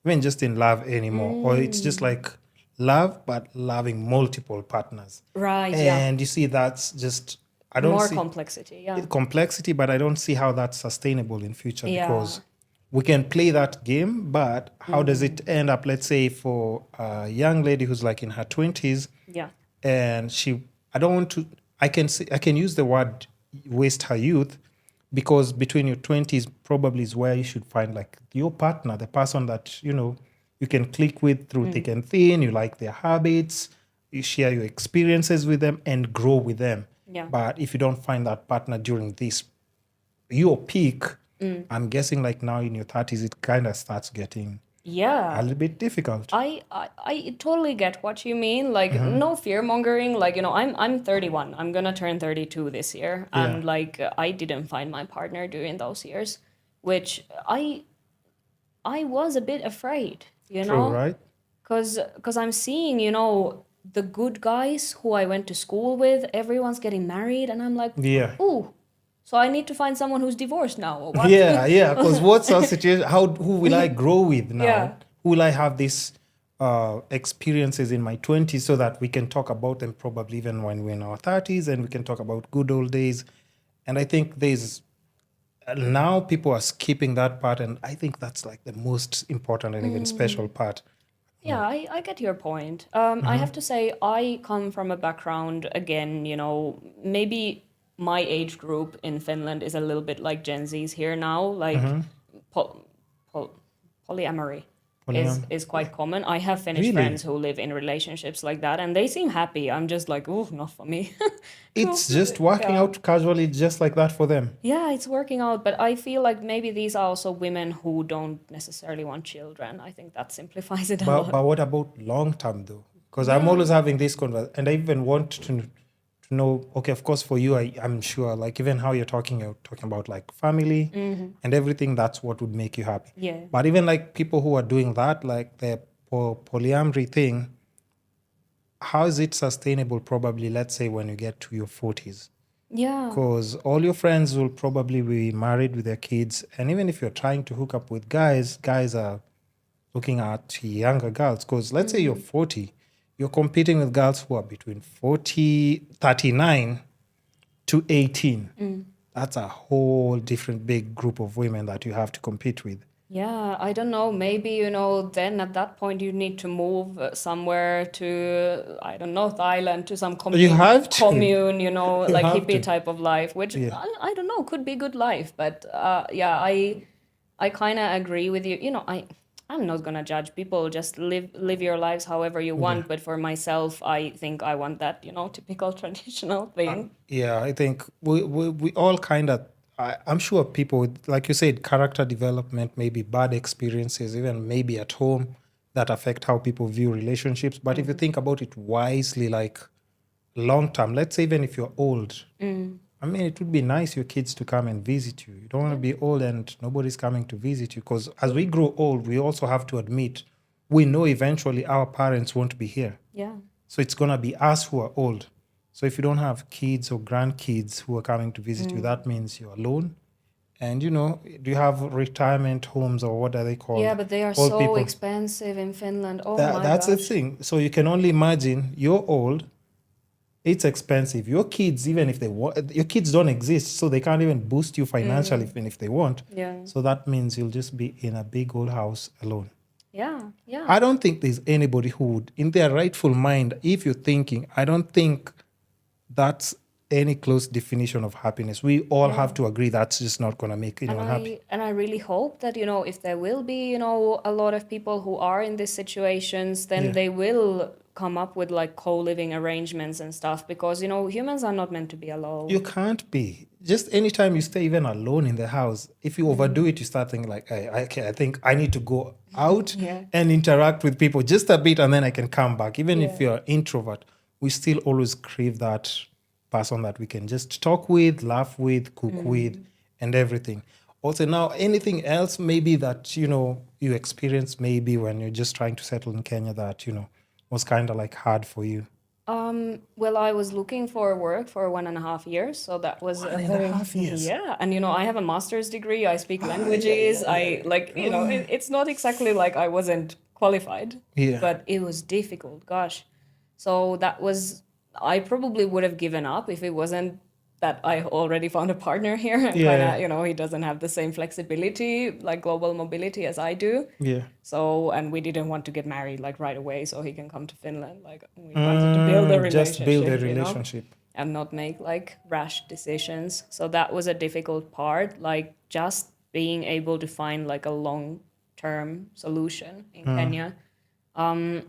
even just in love anymore. Or it's just like love, but loving multiple partners. right, yeah, And you see that's just I don't more see complexity, yeah, complexity, but I don't see how that's sustainable in future yeah, because we can play that game, but how does it end up? Let's say for a young lady who's like in her 20s, yeah, and I don't want to. I can use the word waste her youth because between your 20s probably is where you should find like your partner, the person that you can click with through thick and thin. You like their habits, you share your experiences with them, and grow with them. yeah, But if you don't find that partner during this your peak, I'm guessing like now in your 30s, it kind of starts getting a yeah. little bit difficult. I totally get what you mean. Like no fear mongering. Like I'm 31. I'm gonna turn 32 this year, Yeah, and like I didn't find my partner during those years, which I was a bit afraid. true, right? Cause I'm seeing the good guys who I went to school with. Everyone's getting married, and I'm like, Yeah. ooh. So I need to find someone who's divorced now, or what? Yeah, yeah. Because what's our situation? Who will I grow with now? Yeah. Who will I have these experiences in my 20s so that we can talk about them probably even when we're in our 30s and we can talk about good old days. And I think there's now people are skipping that part. And I think that's like the most important and even special part. Yeah, I get your point. I have to say, I come from a background, again, maybe my age group in Finland is a little bit like Gen Z's here now. Like, po- po- polyamory is quite common. I have Finnish Really? friends who live in relationships like that, and they seem happy. I'm just like, oh, not for me. It's just working Yeah. out casually just like that for them. Yeah, it's working out, but I feel like maybe these are also women who don't necessarily want children. I think that simplifies it a But lot. what about long term though? Because I'm Yeah. always having this conversation, and I even want to know. Okay, of course, for you, I'm sure, like even how you're talking about like family and everything. That's what would make you happy. Yeah. But even like people who are doing that, like the polyamory thing, how is it sustainable? Probably, let's say when you get to your 40s, Yeah. because all your friends will probably be married with their kids, and even if you're trying to hook up with guys are looking at younger girls because let's say you're 40, you're competing with girls who are between 39 to 18. That's a whole different big group of women that you have to compete with. Yeah, I don't know. Maybe, then at that point you need to move somewhere to, I don't know, Thailand, to some You have to. commune, You like have hippie to. type of life, which Yeah. I don't know, could be good life. But yeah, I kind of agree with you. I'm not gonna judge people. Just live your lives however you want. But for myself, I think I want that, typical traditional thing. Yeah, I think we all kind of, I'm sure people, like you said, character development, maybe bad experiences, even maybe at home, that affect how people view relationships. But if you think about it wisely, like long term, let's say even if you're old, I mean, it would be nice your kids to come and visit you. You don't want to be old and nobody's coming to visit you, because as we grow old, we also have to admit we know eventually our parents won't be here. Yeah. So it's going to be us who are old. So if you don't have kids or grandkids who are coming to visit you, that means you're alone. And, you know, do you have retirement homes, or what are they called? Yeah, but they are Old so people. expensive in Finland. Oh my That's the gosh. thing. So you can only imagine you're old, it's expensive. Your kids, even if they want, your kids don't exist, so they can't even boost you financially, even if they want. Yeah. So that means you'll just be in a big old house alone. Yeah. Yeah. I don't think there's anybody who would, in their rightful mind, if you're thinking, I don't think that's any close definition of happiness. We all have to agree that's just not going to make anyone happy. And I really hope that, you know, if there will be, you know, a lot of people who are in these situations, then they will come up with like co-living arrangements and stuff, because, you know, humans are not meant to be alone. You can't be. Just anytime you stay even alone in the house, if you overdo it, you start thinking like, I think I need to go out and interact with people just a bit, and then I can come back. Even if you're an introvert, we still always crave that person that we can just talk with, laugh with, cook with, and everything. Also, now, anything else maybe that, you know, you experience maybe when you're just trying to settle in Kenya that, you know, was kind of like hard for you? Well, I was looking for work for 1.5 years, so that was 1.5 years. Yeah, and you know, I have a master's degree. I speak languages. I like, you know, it's not exactly like I wasn't qualified, but it was difficult. Gosh, so that was. I probably would have given up if it wasn't that I already found a partner here. And kinda, you know, he doesn't have the same flexibility, like global mobility, as I do. Yeah. So, and we didn't want to get married like right away so he can come to Finland. Like, we wanted to build a relationship. Just build a you know, relationship. and not make like rash decisions. So that was a difficult part, like just being able to find like a long-term solution in Kenya. And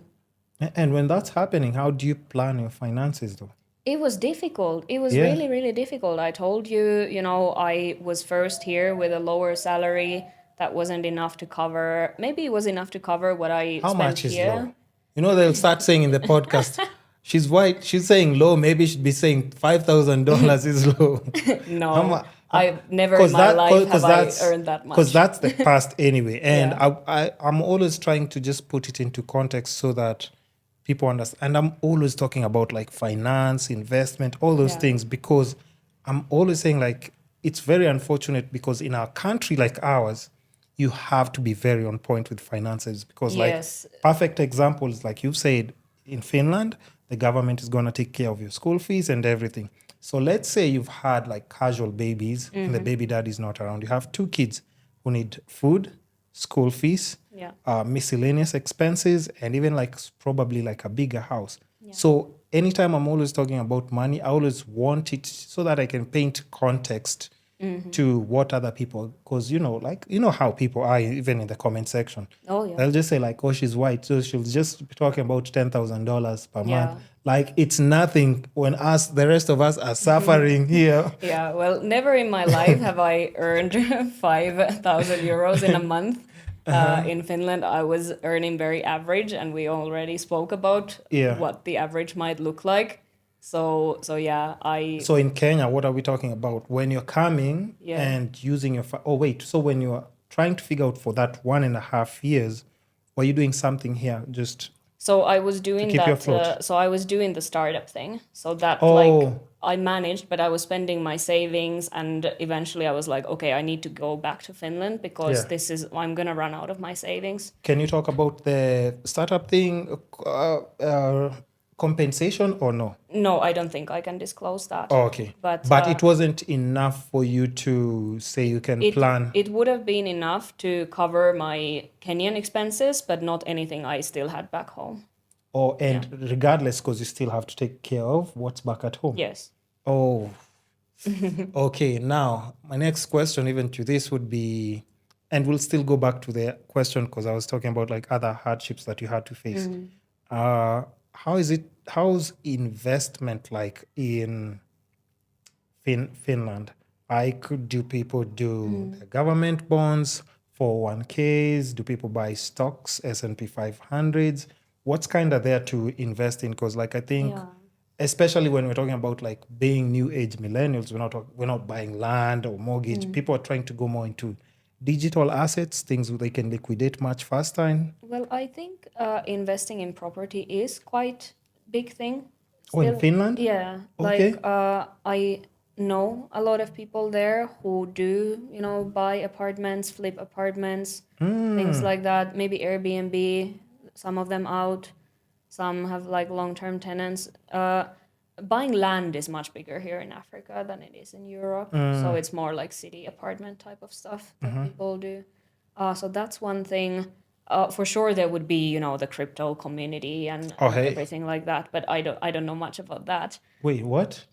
when that's happening, how do you plan your finances though? It was difficult. It was really, really difficult. I told you, you know, I was first here with a lower salary that wasn't enough to cover. Maybe it was enough to cover what I How spent much is here. low? You know, they'll start saying in the podcast, she's white, she's saying low, maybe she'd be saying $5,000 is low. No, I've never in my life have I earned that much. Because that's the past anyway. And I'm always trying to just put it into context so that people understand. And I'm always talking about like finance, investment, all those things, because I'm always saying like, it's very unfortunate because in our country like ours, you have to be very on point with finances, because like perfect examples, like you've said, in Finland, the government is going to take care of your school fees and everything. So let's say you've had like casual babies and the baby daddy is not around. You have 2 kids who need food, school fees, miscellaneous expenses, and even like probably like a bigger house. So anytime I'm always talking about money, I always want it so that I can paint context to what other people, because you know, like, you know how people are even in the comment section. They'll just say like, oh, she's white, so she'll just be talking about $10,000 per month. Like it's nothing when us, the rest of us, are suffering here. Yeah, well, never in my life have I earned 5,000 euros in a month. In Finland, I was earning very average, and we already spoke about what the average might look like. So in Kenya, what are we talking about? When you're coming and using your... so when you're trying to figure out for that 1.5 years, were you doing something here just... So I was doing that. So I was doing the startup thing. So that like I managed, but I was spending my savings, and eventually I was like, okay, I need to go back to Finland because I'm gonna run out of my savings. Can you talk about the startup thing, compensation or no? No, I don't think I can disclose that. Oh, okay. But it wasn't enough for you to say you can plan. It would have been enough to cover my Kenyan expenses, but not anything I still had back home. Oh, and regardless, because you still have to take care of what's back at home. Yes. Oh, okay. Now, my next question even to this would be, and we'll still go back to the question because I was talking about like other hardships that you had to face. How's investment like in Finland? Do people do the government bonds, 401ks? Do people buy stocks, S&P 500s? What's kind of there to invest in? Because like I think, especially when we're talking about like being new age millennials, we're not buying land or mortgage. People are trying to go more into digital assets, things they can liquidate much faster. And Well, I think investing in property is quite big thing. oh, in Finland? Yeah, Okay. like I know a lot of people there who do, buy apartments, flip apartments, things like that. Maybe Airbnb, some of them out. Some have like long-term tenants. Buying land is much bigger here in Africa than it is in Europe. So it's more like city apartment type of stuff that people do. So that's one thing. For sure, there would be, the crypto community and hey. everything like that. But I don't know much about that. Wait, what?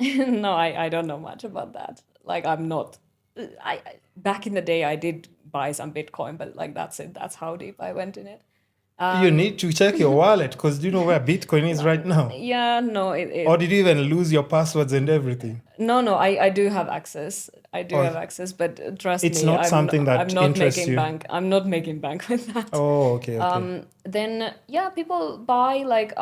No, I don't know much about that. Like I'm not. Back in the day, I did buy some Bitcoin, but like that's it. That's how deep I went in it. You need to check your wallet because do you know where Bitcoin is right now? Yeah, no. Or did you even lose your passwords and everything? No, I do have access. I do have access, but trust it's me, not something that I'm not interests making you. bank. I'm not making bank with that. Oh, okay. Then people buy like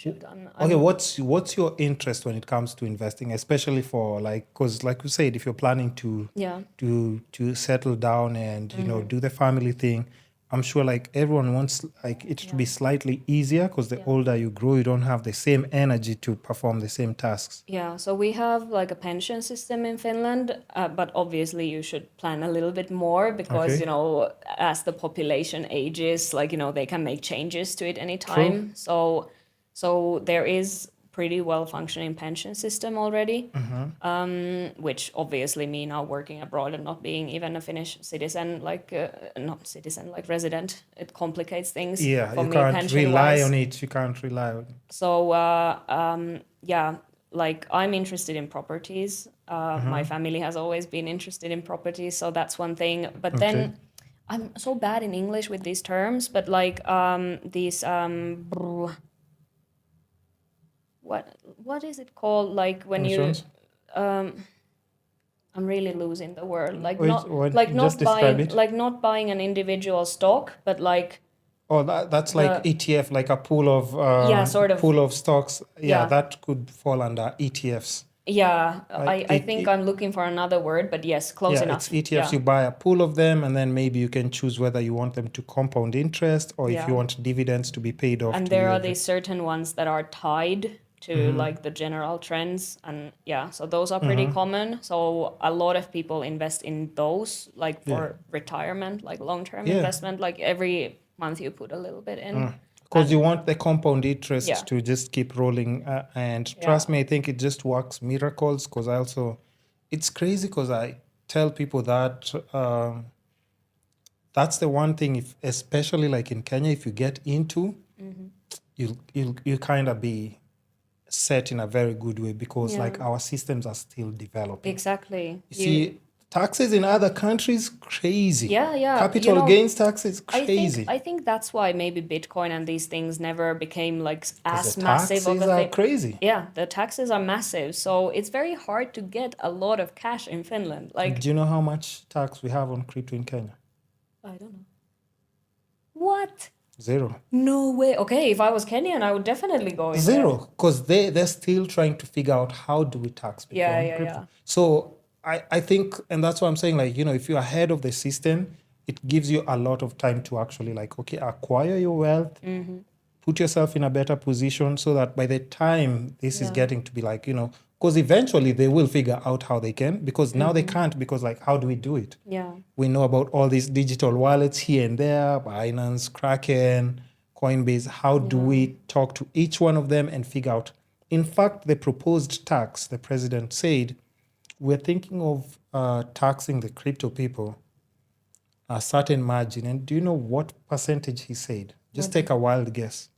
Okay, what's your interest when it comes to investing, especially for like, because like you said, if you're planning to to settle down and do the family thing, I'm sure like everyone wants like it to be slightly easier because the older you grow, you don't have the same energy to perform the same tasks. Yeah, so we have like a pension system in Finland, but obviously you should plan a little bit more because as the population ages, like they can make changes to it anytime. So there is pretty well functioning pension system already, which obviously me now working abroad and not being even a Finnish citizen, like not citizen, like resident, it complicates things. Yeah, for you me, can't rely pension-wise. on it. You can't rely on it. So like I'm interested in properties. My family has always been interested in properties, so that's one thing. But then I'm so bad in English with these terms, but like these what is it called? Like when Insurance? I'm really losing the word. Like Just describe it. like not buying an individual stock, but like Oh, that's like ETF, like a pool of sort of pool of stocks. Yeah. That could fall under ETFs. Yeah, Like I think I'm looking for another word, but yes, close enough. It's ETFs. You buy a pool of them, and then maybe you can choose whether you want them to compound interest or if you want dividends to be paid off. And there are these certain ones that are tied to like the general trends, and so those are pretty common. So a lot of people invest in those, like for retirement, like long-term investment. Like every month you put a little bit in. Because you want the compound interest to just keep rolling. And trust me, I think it just works miracles. Because it's crazy because I tell people that that's the one thing, especially like in Kenya, if you get into, you'll kind of be set in a very good way because like our systems are still developing. Exactly. You see, taxes in other countries, crazy. Yeah. Capital gains taxes, crazy. I think that's why maybe Bitcoin and these things never became like as the massive of a taxes are thing. crazy. Yeah, the taxes are massive. So it's very hard to get a lot of cash in Finland. Like, do you know how much tax we have on crypto in Kenya? I don't know. What? 0. No way. Okay, if I was Kenyan, I would definitely go in 0, because they're still trying to figure out how do we tax people on crypto. Yeah. So I think, and that's why I'm saying, like, if you're ahead of the system, it gives you a lot of time to actually like, okay, acquire your wealth, put yourself in a better position so that by the time this is getting to be like, because eventually they will figure out how they can, because now they can't, because like, how do we do it? Yeah. We know about all these digital wallets here and there, Binance, Kraken, Coinbase. How do we talk to each one of them and figure out? In fact, the proposed tax, the president said, we're thinking of taxing the crypto people a certain margin. And do you know what percentage he said? Just take a wild guess.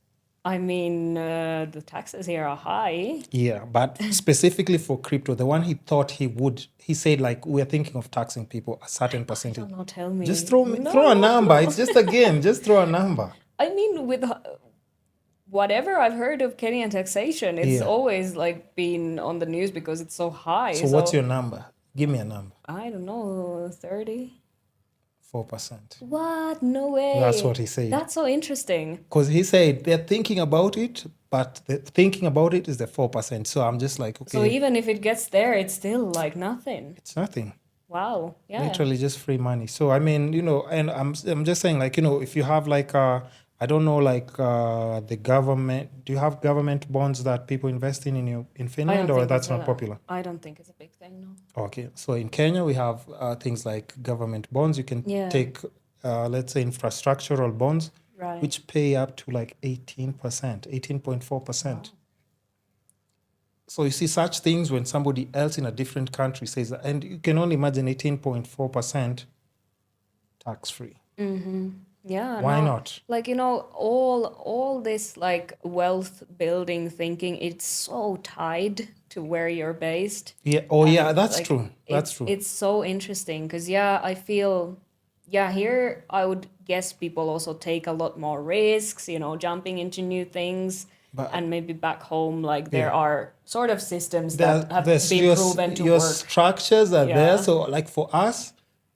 I mean, the taxes here are high. Yeah, but specifically for crypto, the one he thought he said like, we're thinking of taxing people a certain percentage. Don't tell me. Just throw a number. It's just a game. Just throw a number. I mean, with whatever I've heard of Kenyan taxation, it's always like been on the news because it's so high. So what's your number? Give me a number. I don't know, 30? 4%. What? No way. That's what he said. That's so interesting. Because he said they're thinking about it, but the thinking about it is the 4%. So I'm just like, okay, So even if it gets there, it's still like nothing. it's nothing. Wow. Yeah. Literally just free money. So I mean, and I'm just saying, like, if you have like I don't know, like the government. Do you have government bonds that people invest in Finland, or that's not popular? I don't think it's a big thing, no. Okay, so in Kenya we have things like government bonds. You can take, let's say, infrastructural bonds, Right. which pay up to like 18%, 18.4%. Wow. So you see such things when somebody else in a different country says that, and you can only imagine 18.4% tax-free. Mm-hmm. Yeah. Why not? Like, all this like wealth building thinking, it's so tied to where you're based. Yeah. Oh, yeah, that's like, true. That's true. It's so interesting because, I feel, here I would guess people also take a lot more risks, jumping into new things. And maybe back home, like there are sort of systems that have been proven to your work. structures are there. So like for us,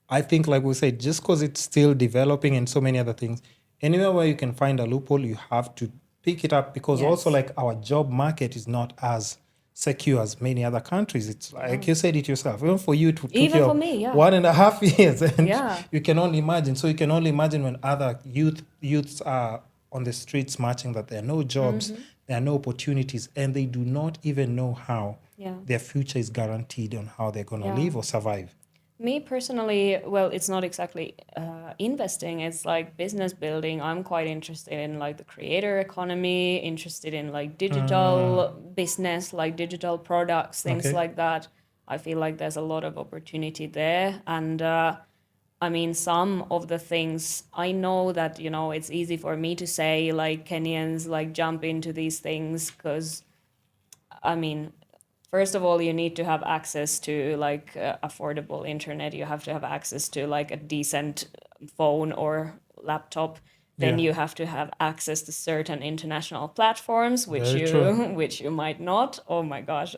I think, like we said, just because it's still developing and so many other things, anywhere where you can find a loophole, you have to pick it up, because also like our job market is not as secure as many other countries. It's like you said it yourself. Even for you to took Even your for me, 1.5 years, and you can only imagine. So you can only imagine when other youths are on the streets marching, that there are no jobs, there are no opportunities, and they do not even know how their future is guaranteed on how they're going to live or survive. Me personally, well, it's not exactly investing, it's like business building. I'm quite interested in like the creator economy, interested in like digital business, like digital products, things like that. I feel like there's a lot of opportunity there. And I mean, some of the things I know that, it's easy for me to say, like Kenyans, like jump into these things because, I mean, first of all, you need to have access to like affordable internet. You have to have access to like a decent phone or laptop. Then you have to have access to certain international platforms, which you might not. Oh my gosh.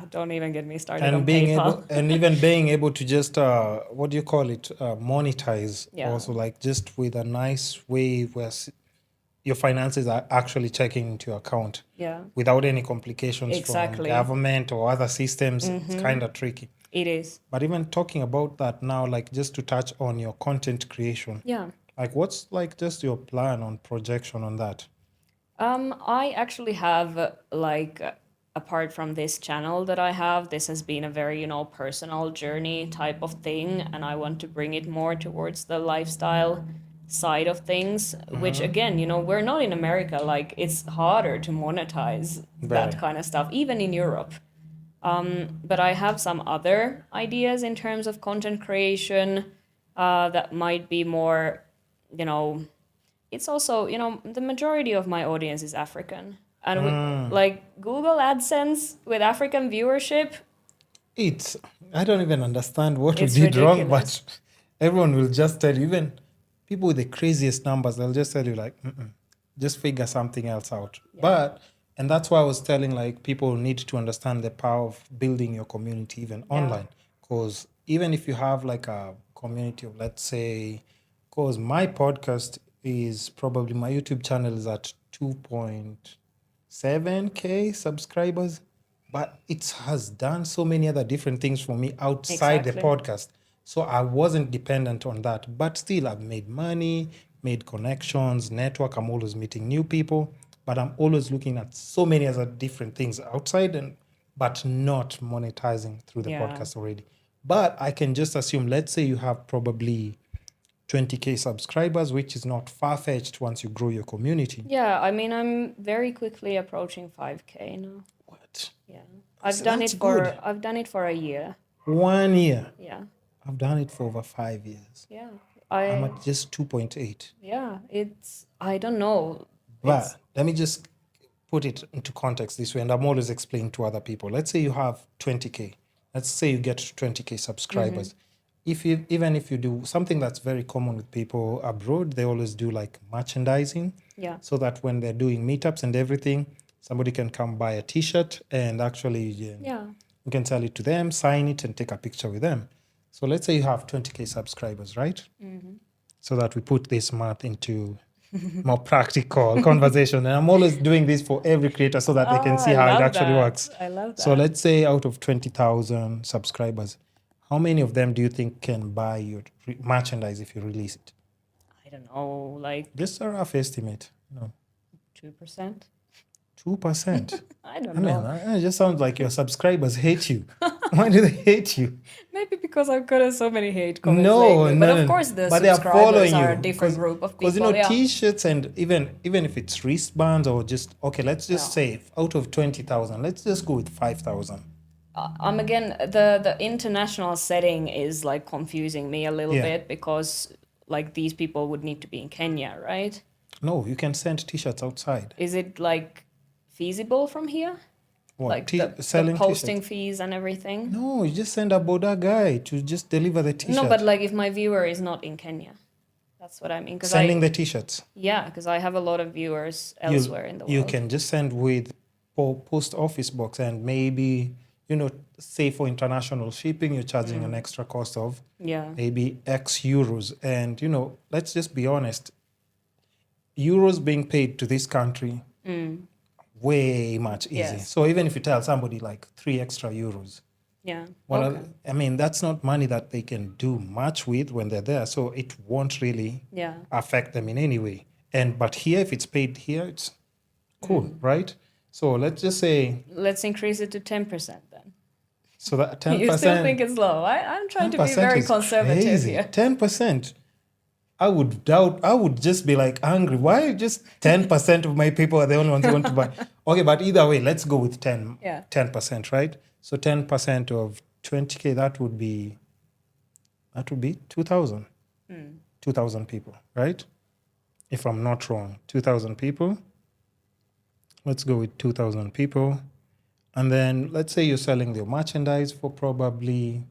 Don't even get me started on PayPal. Even being able to just what do you call it, monetize also, like just with a nice way where your finances are actually checking into your account without any complications from government or other systems. It's kind of tricky. It is. But even talking about that now, like just to touch on your content creation, like what's like just your plan on projection on that? I actually have like, apart from this channel that I have, this has been a very, personal journey type of thing. And I want to bring it more towards the lifestyle side of things, which again, we're not in America. Like it's harder to monetize that kind of stuff, even in Europe. But I have some other ideas in terms of content creation that might be more, it's also, the majority of my audience is African. And like Google AdSense with African viewership, I don't even understand what we did wrong, but everyone will just tell you, even people with the craziest numbers, they'll just tell you like, just figure something else out. And that's why I was telling, like, people need to understand the power of building your community even online. Because even if you have like a community of, let's say, because my podcast is probably, my YouTube channel is at 2.7K subscribers, but it has done so many other different things for me outside the podcast. So I wasn't dependent on that, but still I've made money, made connections, network. I'm always meeting new people, but I'm always looking at so many other different things outside, but not monetizing through the podcast already. But I can just assume, let's say you have probably 20K subscribers, which is not far-fetched once you grow your community. Yeah, I mean, I'm very quickly approaching 5K now. What? Yeah. I've done it for a year. 1 year? Yeah. I've done it for over 5 years. Yeah. I'm at just 2.8. Yeah, I don't know. But let me just put it into context this way, and I'm always explaining to other people. Let's say you have 20K. Let's say you get to 20K subscribers. Even if you do something that's very common with people abroad, they always do like merchandising. Yeah. So that when they're doing meetups and everything, somebody can come buy a T-shirt and actually you can sell it to them, sign it, and take a picture with them. So let's say you have 20K subscribers, right? So that we put this math into more practical conversation. And I'm always doing this for every creator so that they can see how it actually works. I love that. So let's say out of 20,000 subscribers, how many of them do you think can buy your merchandise if you release it? I don't know, like Just a rough estimate. No. 2%. 2%. I don't I know. mean, it just sounds like your subscribers hate you. Why do they hate you? Maybe because I've gotten so many hate comments No, lately. But of course, the but they are subscribers following are you a different group of people. Because T-shirts and even if it's wristbands or just let's just say out of 20,000, let's just go with 5,000. Again, the international setting is like confusing me a little bit because like these people would need to be in Kenya, right? No, you can send T-shirts outside. Is it like feasible from here? What, Like the posting fees and everything? No, you just send a border guy to just deliver the T-shirt. No, but like if my viewer is not in Kenya, that's what I mean. Sending the T-shirts. Yeah, because I have a lot of viewers elsewhere in the world. You can just send with post office box and maybe, say for international shipping, you're charging an extra cost of maybe X euros. And, let's just be honest, euros being paid to this country, way much easy. Yes. So even if you tell somebody like 3 extra euros, I mean, that's not money that they can do much with when they're there. So it won't really affect them in any way. But here, if it's paid here, it's cool, right? So let's just say... Let's increase it to 10% then. So that 10%... You still think it's low? I'm trying to be very conservative crazy. here. 10%. I would just be like angry. Why just 10% of my people are the only ones who want to buy? Okay, but either way, let's go with 10%, right? So 10% of 20K, that would be 2,000. 2,000 people, right? If I'm not wrong, 2,000 people. Let's go with 2,000 people. And then let's say you're selling your merchandise for probably,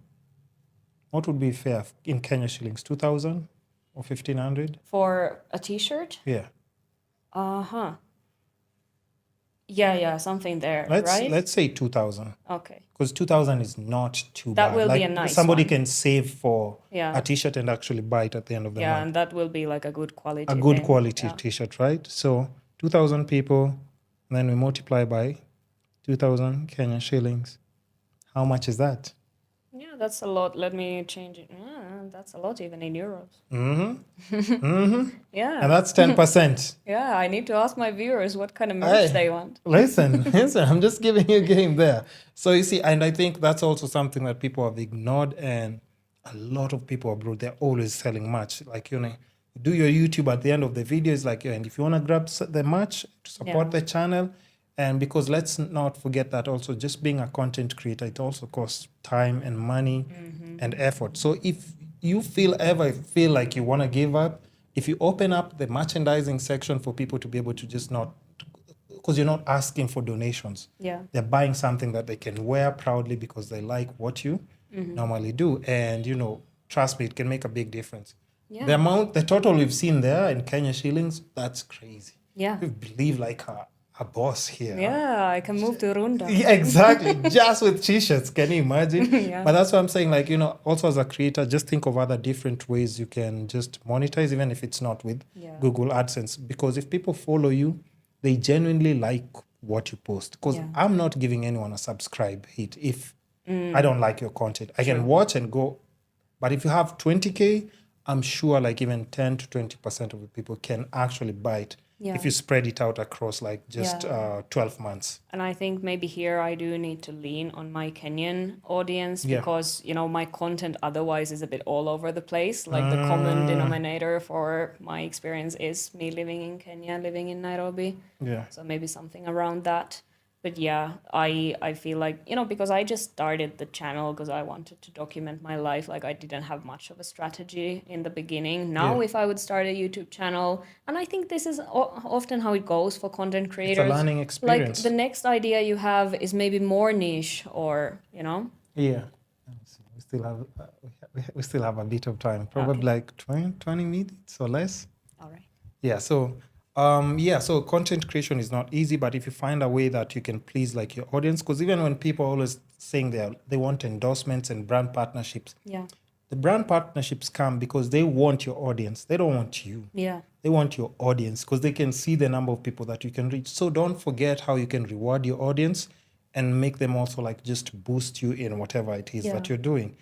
what would be fair in Kenya shillings? 2,000 or 1,500? For a T-shirt? Yeah. Yeah, something there, right? Let's say 2,000. Okay. Because 2,000 is not too bad. That will be a nice somebody one. can save for a T-shirt and actually buy it at the end of the month. Yeah, and that will be like a good quality. A good quality T-shirt, right? So 2,000 people, and then we multiply by 2,000 Kenyan shillings. How much is that? Yeah, that's a lot. Let me change it. That's a lot even in euros. Yeah. And that's 10%. Yeah, I need to ask my viewers what kind of merch they want. Listen, I'm just giving you a game there. So you see, and I think that's also something that people have ignored, and a lot of people abroad, they're always selling merch. Like, do your YouTube at the end of the video is like, and if you want to grab the merch to support the channel, and because let's not forget that also just being a content creator, it also costs time and money and effort. So if you ever feel like you want to give up, if you open up the merchandising section for people to be able to just not, because you're not asking for donations. Yeah. They're buying something that they can wear proudly because they like what you normally do. And, trust me, it can make a big difference. Yeah. The total we've seen there in Kenya shillings, that's crazy. Yeah. We believe like a boss here. Yeah, I can move to Runda. Yeah, exactly. Just with T-shirts. Can you imagine? But that's what I'm saying. Like, also as a creator, just think of other different ways you can just monetize, even if it's not with Google AdSense. Because if people follow you, they genuinely like what you post. Because I'm not giving anyone a subscribe hit if I don't like your content. I can watch and go. But if you have 20K, I'm sure like even 10 to 20% of the people can actually buy it. Yeah. If you spread it out across like just 12 months. And I think maybe here I do need to lean on my Kenyan audience because, my content otherwise is a bit all over the place. Like the common denominator for my experience is me living in Kenya, living in Nairobi. Yeah. So maybe something around that. But yeah, I feel like, because I just started the channel because I wanted to document my life. Like I didn't have much of a strategy in the beginning. Now, if I would start a YouTube channel, and I think this is often how it goes for content creators. It's a learning experience. Like the next idea you have is maybe more niche or, Yeah. We still have a bit of time, probably like 20 minutes or less. All right. Yeah, so... so content creation is not easy, but if you find a way that you can please like your audience, because even when people are always saying they want endorsements and brand partnerships, the brand partnerships come because they want your audience. They don't want you. Yeah. They want your audience because they can see the number of people that you can reach. So don't forget how you can reward your audience and make them also like just boost you in whatever it is that you're doing.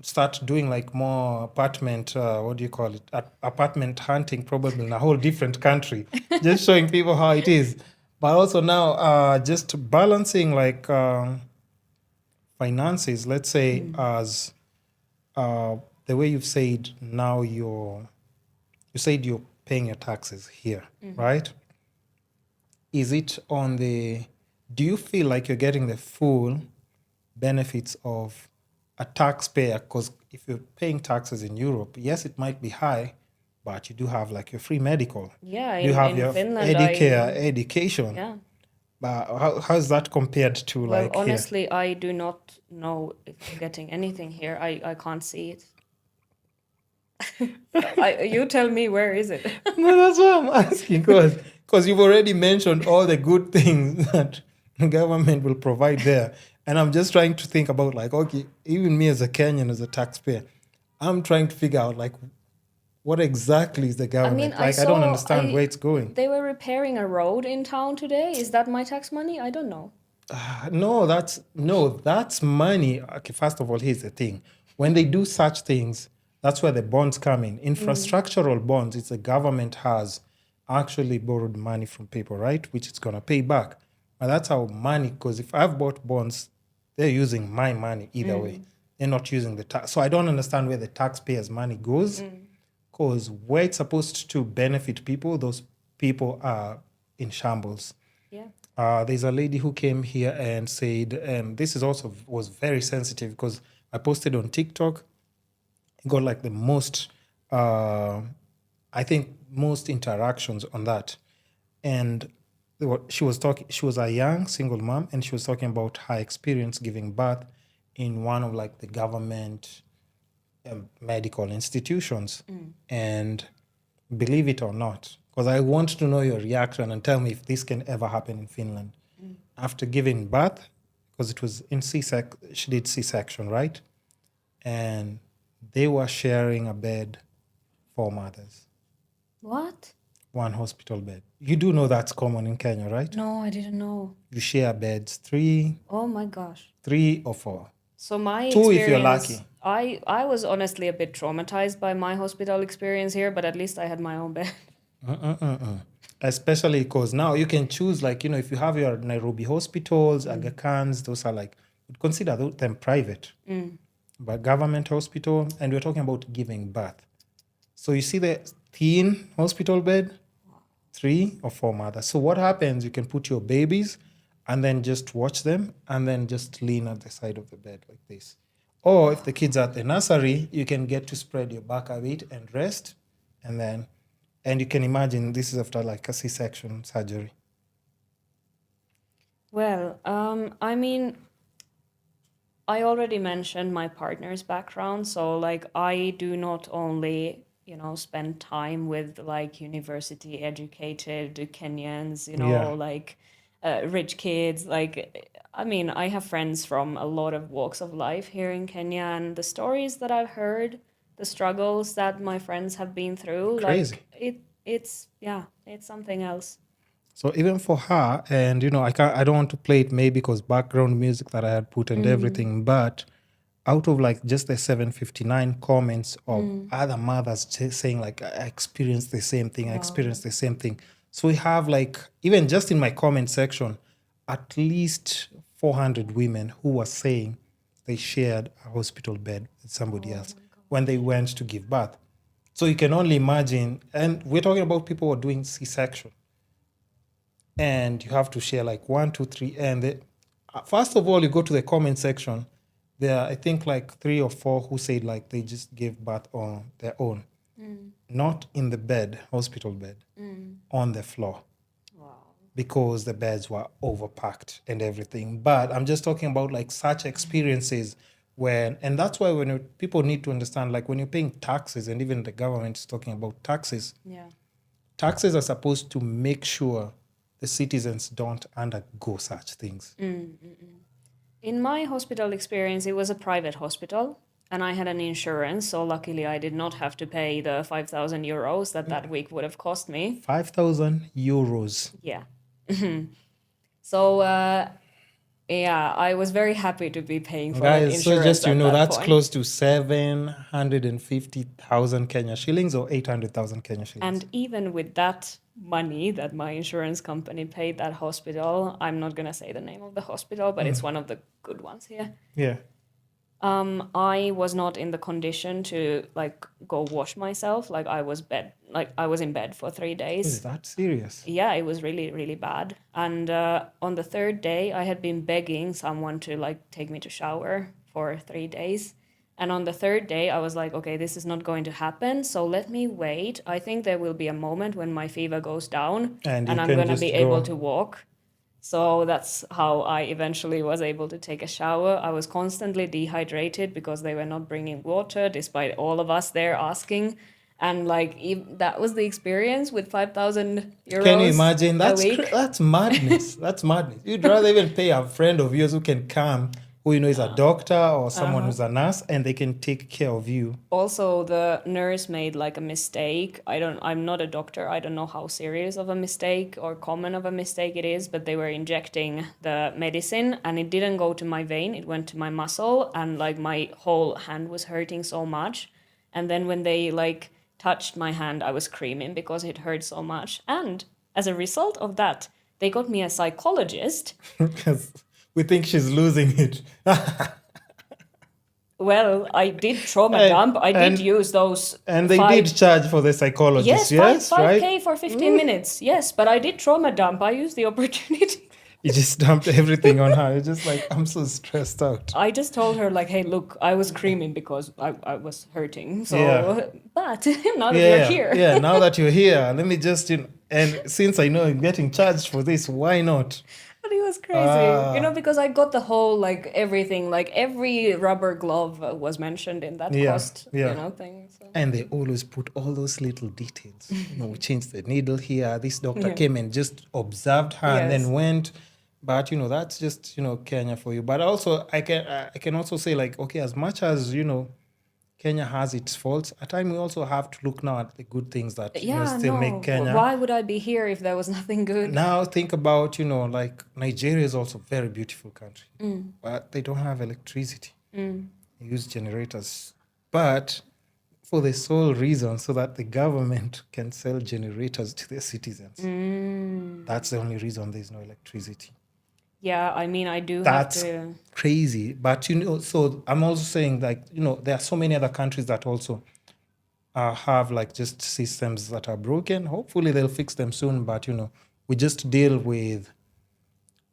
Start doing like more apartment, what do you call it? Apartment hunting, probably in a whole different country, just showing people how it is. But also now, just balancing like finances, let's say, as the way you've said now you said you're paying your taxes here, right? Is it on the, do you feel like you're getting the full benefits of a taxpayer? Because if you're paying taxes in Europe, yes, it might be high, but you do have like your free medical. Yeah, You have in your Finland, education. yeah. But how's that compared to Well, like here? honestly, I do not know if I'm getting anything here. I can't see it. You tell me, where is it? No, that's what I'm asking, because you've already mentioned all the good things that the government will provide there. And I'm just trying to think about like, okay, even me as a Kenyan, as a taxpayer, I'm trying to figure out like, what exactly is the government? I don't understand where it's going. They were repairing a road in town today. Is that my tax money? I don't know. No, that's money. Okay, first of all, here's the thing. When they do such things, that's where the bonds come in. Infrastructural bonds, it's the government has actually borrowed money from people, right? Which it's gonna pay back. And that's how money, because if I've bought bonds, they're using my money either way. They're not using the tax. So I don't understand where the taxpayers' money goes. Because where it's supposed to benefit people, those people are in shambles. Yeah. There's a lady who came here and said, this is also was very sensitive because I posted on TikTok. It got like the most, I think, most interactions on that. And she was talking. She was a young single mom, and she was talking about her experience giving birth in one of like the government medical institutions. And believe it or not, because I want to know your reaction and tell me if this can ever happen in Finland. After giving birth, because it was in she did C-section, right? And they were sharing a bed, 4 mothers, What? 1 hospital bed. You do know that's common in Kenya, right? No, I didn't know. You share beds, 3 Oh my gosh. or 4. So my 2 experience, if you're lucky. I was honestly a bit traumatized by my hospital experience here, but at least I had my own bed. Especially because now you can choose, like, if you have your Nairobi hospitals, Aga Khans, those are like, consider them private, but government hospital, and we're talking about giving birth. So you see the thin hospital bed, 3 or 4 mothers. So what happens, you can put your babies and then just watch them and then just lean at the side of the bed like this. Or if the kids are at the nursery, you can get to spread your back a bit and rest. And you can imagine this is after like a C-section surgery. Well, I mean, I already mentioned my partner's background. So, like, I do not only, spend time with like university educated Kenyans, Yeah. like rich kids. Like, I mean, I have friends from a lot of walks of life here in Kenya, and the stories that I've heard, the struggles that my friends have been through, Crazy. like, it's something else. So even for her, and I don't want to play it maybe because background music that I had put and everything, but out of like just the 759 comments of other mothers saying like, I experienced the same thing, I experienced the same thing. So we have like, even just in my comment section, at least 400 women who were saying they shared a hospital bed with somebody else when they went to give birth. So you can only imagine, and we're talking about people who are doing C-section. And you have to share like 1, 2, 3. And first of all, you go to the comment section. There are, I think, like 3 or 4 who said like they just gave birth on their own, not in the bed, hospital bed, on the floor, because the beds were overpacked and everything. But I'm just talking about like such experiences and that's why when people need to understand, like when you're paying taxes, and even the government is talking about taxes, taxes are supposed to make sure the citizens don't undergo such things. In my hospital experience, it was a private hospital, and I had an insurance, so luckily I did not have to pay the 5,000 euros that week would have cost me. 5,000 euros. Yeah. So, yeah, I was very happy to be paying for that Guys, so insurance just at that that's point. close to 750,000 Kenya shillings or 800,000 Kenya shillings. And even with that money that my insurance company paid that hospital, I'm not going to say the name of the hospital, but it's one of the good ones here. Yeah. I was not in the condition to like go wash myself. Like I was in bed for 3 days. Is that serious? Yeah, it was really, really bad. And on the third day, I had been begging someone to like take me to shower for 3 days. And on the third day, I was like, okay, this is not going to happen. So let me wait. I think there will be a moment when my fever goes down And and you I'm can going to just be go. able to walk. So that's how I eventually was able to take a shower. I was constantly dehydrated because they were not bringing water, despite all of us there asking. And like that was the experience with 5,000 euros. Can you imagine? a week. That's madness. That's madness. You'd rather even pay a friend of yours who can come, who is a doctor or someone who's a nurse, and they can take care of you. Also, the nurse made like a mistake. I'm not a doctor. I don't know how serious of a mistake or common of a mistake it is, but they were injecting the medicine and it didn't go to my vein. It went to my muscle and like my whole hand was hurting so much. And then when they like touched my hand, I was screaming because it hurt so much. And as a result of that, they got me a psychologist. Because we think she's losing it. Well, I did trauma dump. I did use those. And they did charge for the psychologist, yes, 5K right? for 15 minutes. Yes, but I did trauma dump. I used the opportunity. You just dumped everything on her. You're just like, I'm so stressed out. I just told her like, hey, look, I was screaming because I was hurting. So, Yeah. but now that you're here. Yeah, now that you're here, let me just, and since I know I'm getting charged for this, why not? But it was crazy, because I got the whole, like, everything, like, every rubber glove was mentioned in that cost, thing. So. And they always put all those little details. We changed the needle here. This doctor came and just observed her and then went. But, that's just, Kenya for you. But also, I can also say, like, okay, as much as, Kenya has its faults, at times we also have to look now at the good things that still make Kenya. Why would I be here if there was nothing good? Now think about, like Nigeria is also a very beautiful country, but they don't have electricity. They use generators. But for the sole reason so that the government can sell generators to their citizens. That's the only reason there's no electricity. Yeah, I mean, I do That's have to... crazy. But, so I'm also saying, like, there are so many other countries that also have, like, just systems that are broken. Hopefully they'll fix them soon. But, we just deal with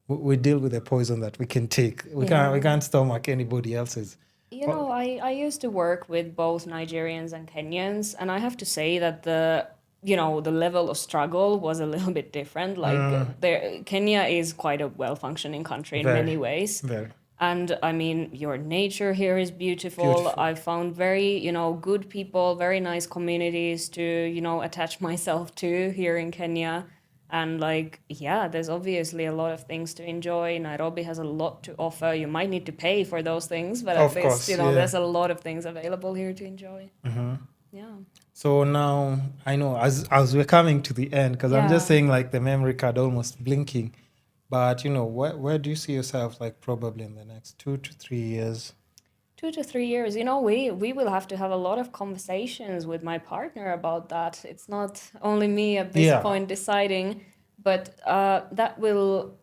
the poison that we can take. We can't stomach anybody else's. I used to work with both Nigerians and Kenyans. And I have to say that the level of struggle was a little bit different. Like Kenya is quite a well-functioning country in many ways. Very. And I mean, your nature here is beautiful. I found very, good people, very nice communities to, attach myself to here in Kenya. And there's obviously a lot of things to enjoy. Nairobi has a lot to offer. You might need to pay for those things, but at least, there's a lot of things available here to enjoy. Mm-hmm. Yeah. So now I know as we're coming to the end, because I'm just saying like the memory card almost blinking, but where do you see yourself like probably in the next 2 to 3 years? 2 to 3 years, we will have to have a lot of conversations with my partner about that. It's not only me at this point deciding, but that will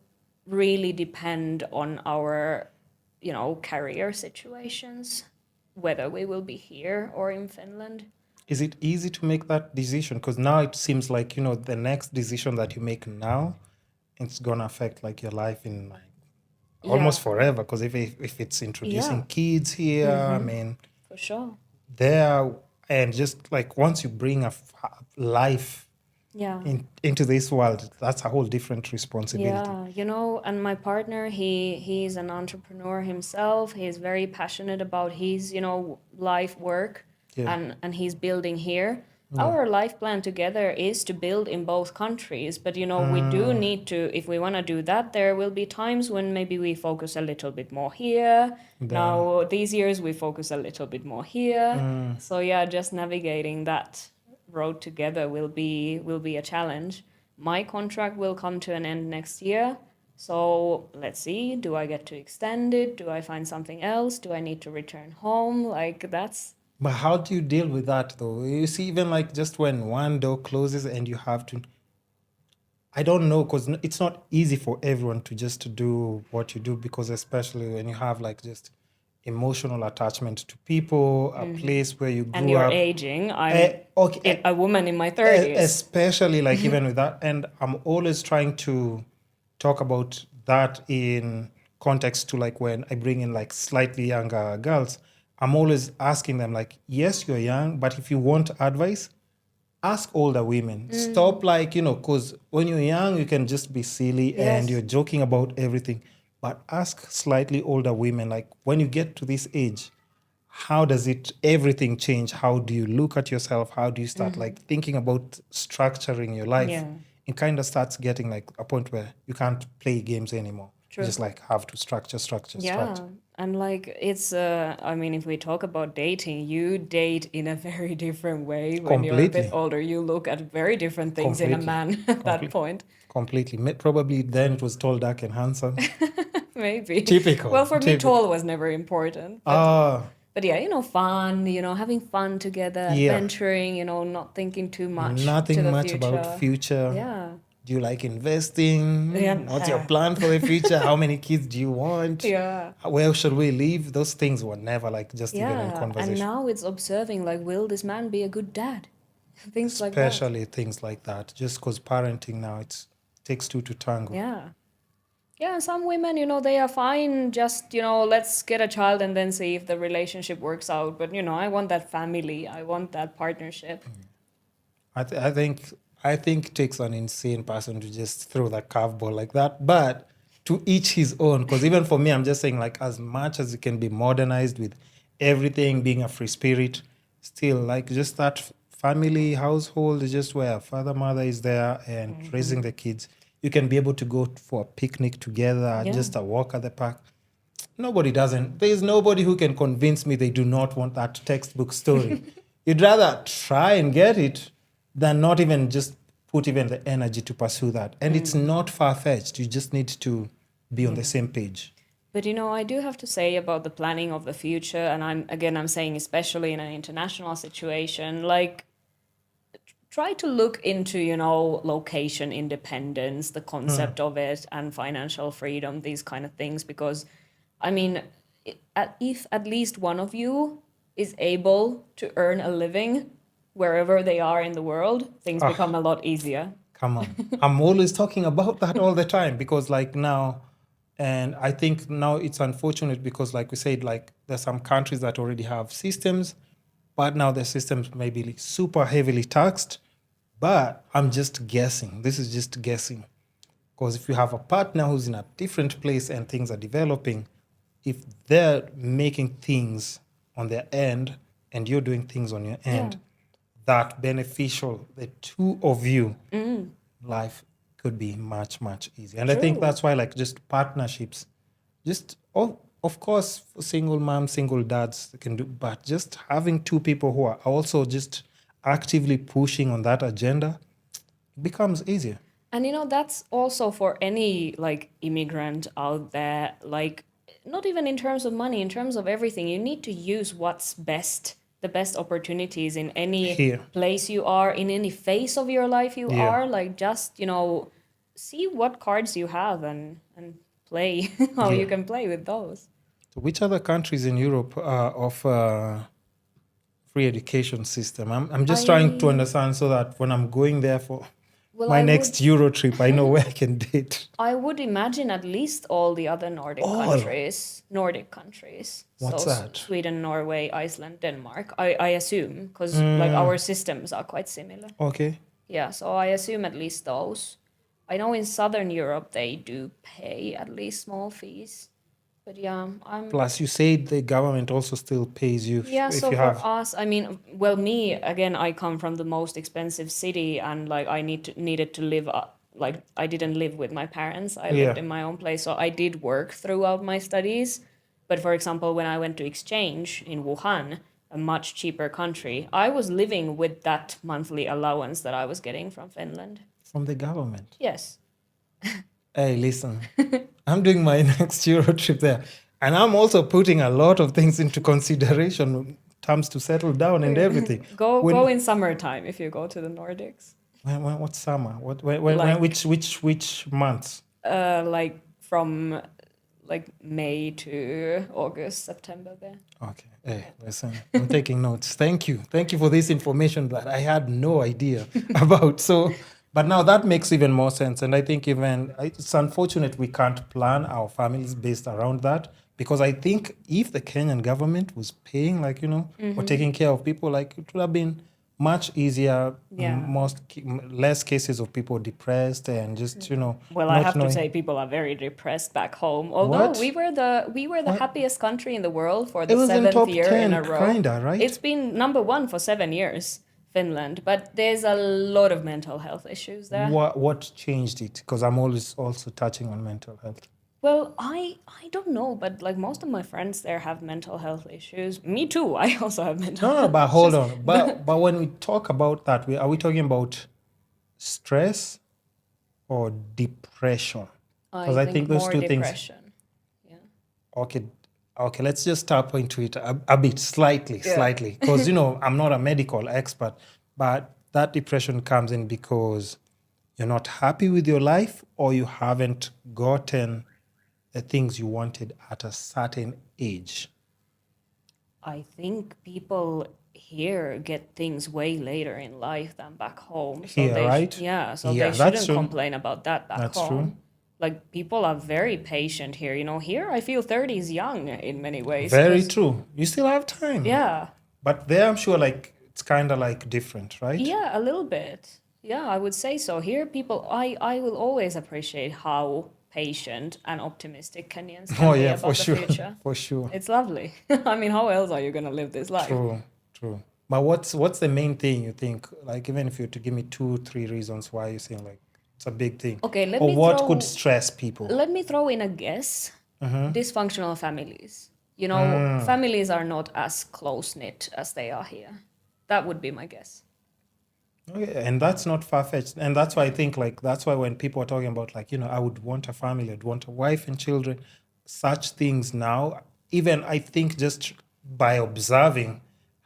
really depend on our, career situations, whether we will be here or in Finland. Is it easy to make that decision? Because now it seems like, the next decision that you make now, it's going to affect like your life in like almost forever. Because if it's introducing kids here, I mean, for sure. There, and just like once you bring a life into this world, that's a whole different responsibility. Yeah, and my partner, he's an entrepreneur himself. He's very passionate about his, life work. Yeah. And he's building here. our life plan together is to build in both countries, but we do need to, if we want to do that, there will be times when maybe we focus a little bit more here. Now these years we focus a little bit more here. So yeah, just navigating that road together will be a challenge. My contract will come to an end next year. So let's see, do I get to extend it? Do I find something else? Do I need to return home? Like that's But how do you deal with that though? You see, even like just when one door closes and you have to, I don't know, because it's not easy for everyone to just do what you do, because especially when you have like just emotional attachment to people, a place where you and grew you're up. aging. I'm Okay, a woman in my 30s. especially like even with that, and I'm always trying to talk about that in context to like when I bring in like slightly younger girls. I'm always asking them like, yes, you're young, but if you want advice, ask older women. Stop like, because when you're young, you can just be silly and Yes. you're joking about everything. But ask slightly older women, like when you get to this age, how does everything change? How do you look at yourself? How do you start like thinking about structuring your life? Yeah. It kind of starts getting like a point where you can't play games anymore. True. You just like have to structure. Yeah, and like it's I mean, if we talk about dating, you date in a very different way when you're a bit Completely. older. You look at very different things in a Completely. man at that point. Completely. Probably then it was tall, dark, and handsome. Maybe. Typical. Well, for me, Typical. tall was never important. But yeah, fun, having fun together, Yeah. adventuring, not thinking too much to Nothing the much future. about future. Yeah. Do you like investing? Yeah. What's your plan for the future? How many kids do you want? Yeah. Where should we live? Those things were never like just even in Yeah. conversation. And now it's observing, like, will this man be a good dad? Things like that. Especially things like that. Just because parenting now, it takes two to tango. Yeah. Yeah, some women, they are fine. Just, let's get a child and then see if the relationship works out. But, I want that family. I want that partnership. I think it takes an insane person to just throw that curveball like that. But to each his own. Because even for me, I'm just saying like as much as it can be modernized with everything being a free spirit, still like just that family household is just where father, mother is there and raising the kids. You can be able to go for a picnic together, Yeah. just a walk at the park. Nobody doesn't. There's nobody who can convince me they do not want that textbook story. You'd rather try and get it than not even just put even the energy to pursue that. And it's not far-fetched. You just need to be on the same page. But I do have to say about the planning of the future, and I'm saying especially in an international situation, like try to look into, location independence, the concept of it, and financial freedom, these kind of things, because I mean, if at least one of you is able to earn a living wherever they are in the world, things become a lot easier. Come on. I'm always talking about that all the time because like now, and I think now it's unfortunate because like we said, like there's some countries that already have systems, but now the systems may be like super heavily taxed. But I'm just guessing. This is just guessing. Because if you have a partner who's in a different place and things are developing, if they're making things on their end and you're doing things on your end, that beneficial, the two of you, life could be much, much easier. And I think that's why like just partnerships, just, of course, for single moms, single dads they can do, but just having two people who are also just actively pushing on that agenda, it becomes easier. And that's also for any like immigrant out there, like not even in terms of money, in terms of everything. You need to use what's best, the best opportunities in any Here. place you are, in any phase of your life you Yeah. are. Like just, see what cards you have and play how you can play with those. So which other countries in Europe offer free education system? I'm just trying to understand so that when I'm going there for my next Euro trip, I know where I can date. I would imagine at least all the other Nordic countries. What's So that? Sweden, Norway, Iceland, Denmark. I assume because like our systems are quite similar. Okay. Yeah, so I assume at least those. I know in Southern Europe they do pay at least small fees. But yeah, Plus, you said the government also still pays you yeah, if so you for have. us, I mean, well, me again, I come from the most expensive city, and like I needed to live. Like I didn't live with my parents. I lived Yeah. in my own place, so I did work throughout my studies. But for example, when I went to exchange in Wuhan, a much cheaper country, I was living with that monthly allowance that I was getting from Finland. From the government. Yes. Hey, listen, I'm doing my next Euro trip there. And I'm also putting a lot of things into consideration in terms to settle down and everything. Go in summertime if you go to the Nordics. What's summer? Like Which months? like from like May to August, September there. Okay. Hey, listen, I'm taking notes. Thank you. Thank you for this information that I had no idea about. So, but now that makes even more sense. And I think it's unfortunate we can't plan our families based around that, because I think if the Kenyan government was paying, like, or taking care of people, like, it would have been much easier, Yeah. less cases of people depressed and just, Well, I not have to knowing. say people are very depressed back home. Although What? we were the happiest country in the world for It the was in 7th top year 10, in a row. kinda, right? It's been number 1 for 7 years, Finland, but there's a lot of mental health issues there. What changed it? Because I'm always also touching on mental health. Well, I don't know, but like most of my friends there have mental health issues. Me too. I also have mental No, health but hold issues. on. But when we talk about that, are we talking about stress or depression? Because I think those more two things. depression. Yeah. Okay, let's just tap into it a bit, slightly. Because, I'm not a medical expert, but that depression comes in because you're not happy with your life, or you haven't gotten the things you wanted at a certain age. I think people here get things way later in life than back home. So Here, they right? so Yeah, they that's shouldn't true. complain about that back That's home. true. Like people are very patient here. Here I feel 30 is young in many ways. Very true. You still have time. Yeah. But there, I'm sure, like, it's kind of like different, right? Yeah, a little bit. Yeah, I would say so. Here people I will always appreciate how patient and optimistic Kenyans can be about the future. For sure. It's lovely. I mean, how else are you gonna live this life? True. But what's the main thing you think? Like, even if you were to give me 2-3 reasons why you're saying, like, it's a big thing. Okay, or what could stress people? Let me throw in a guess. Dysfunctional families. Mm. Families are not as close-knit as they are here. That would be my guess. Okay, and that's not far-fetched. And that's why I think, like, that's why when people are talking about, like, I would want a family, I'd want a wife and children, such things now, even I think just by observing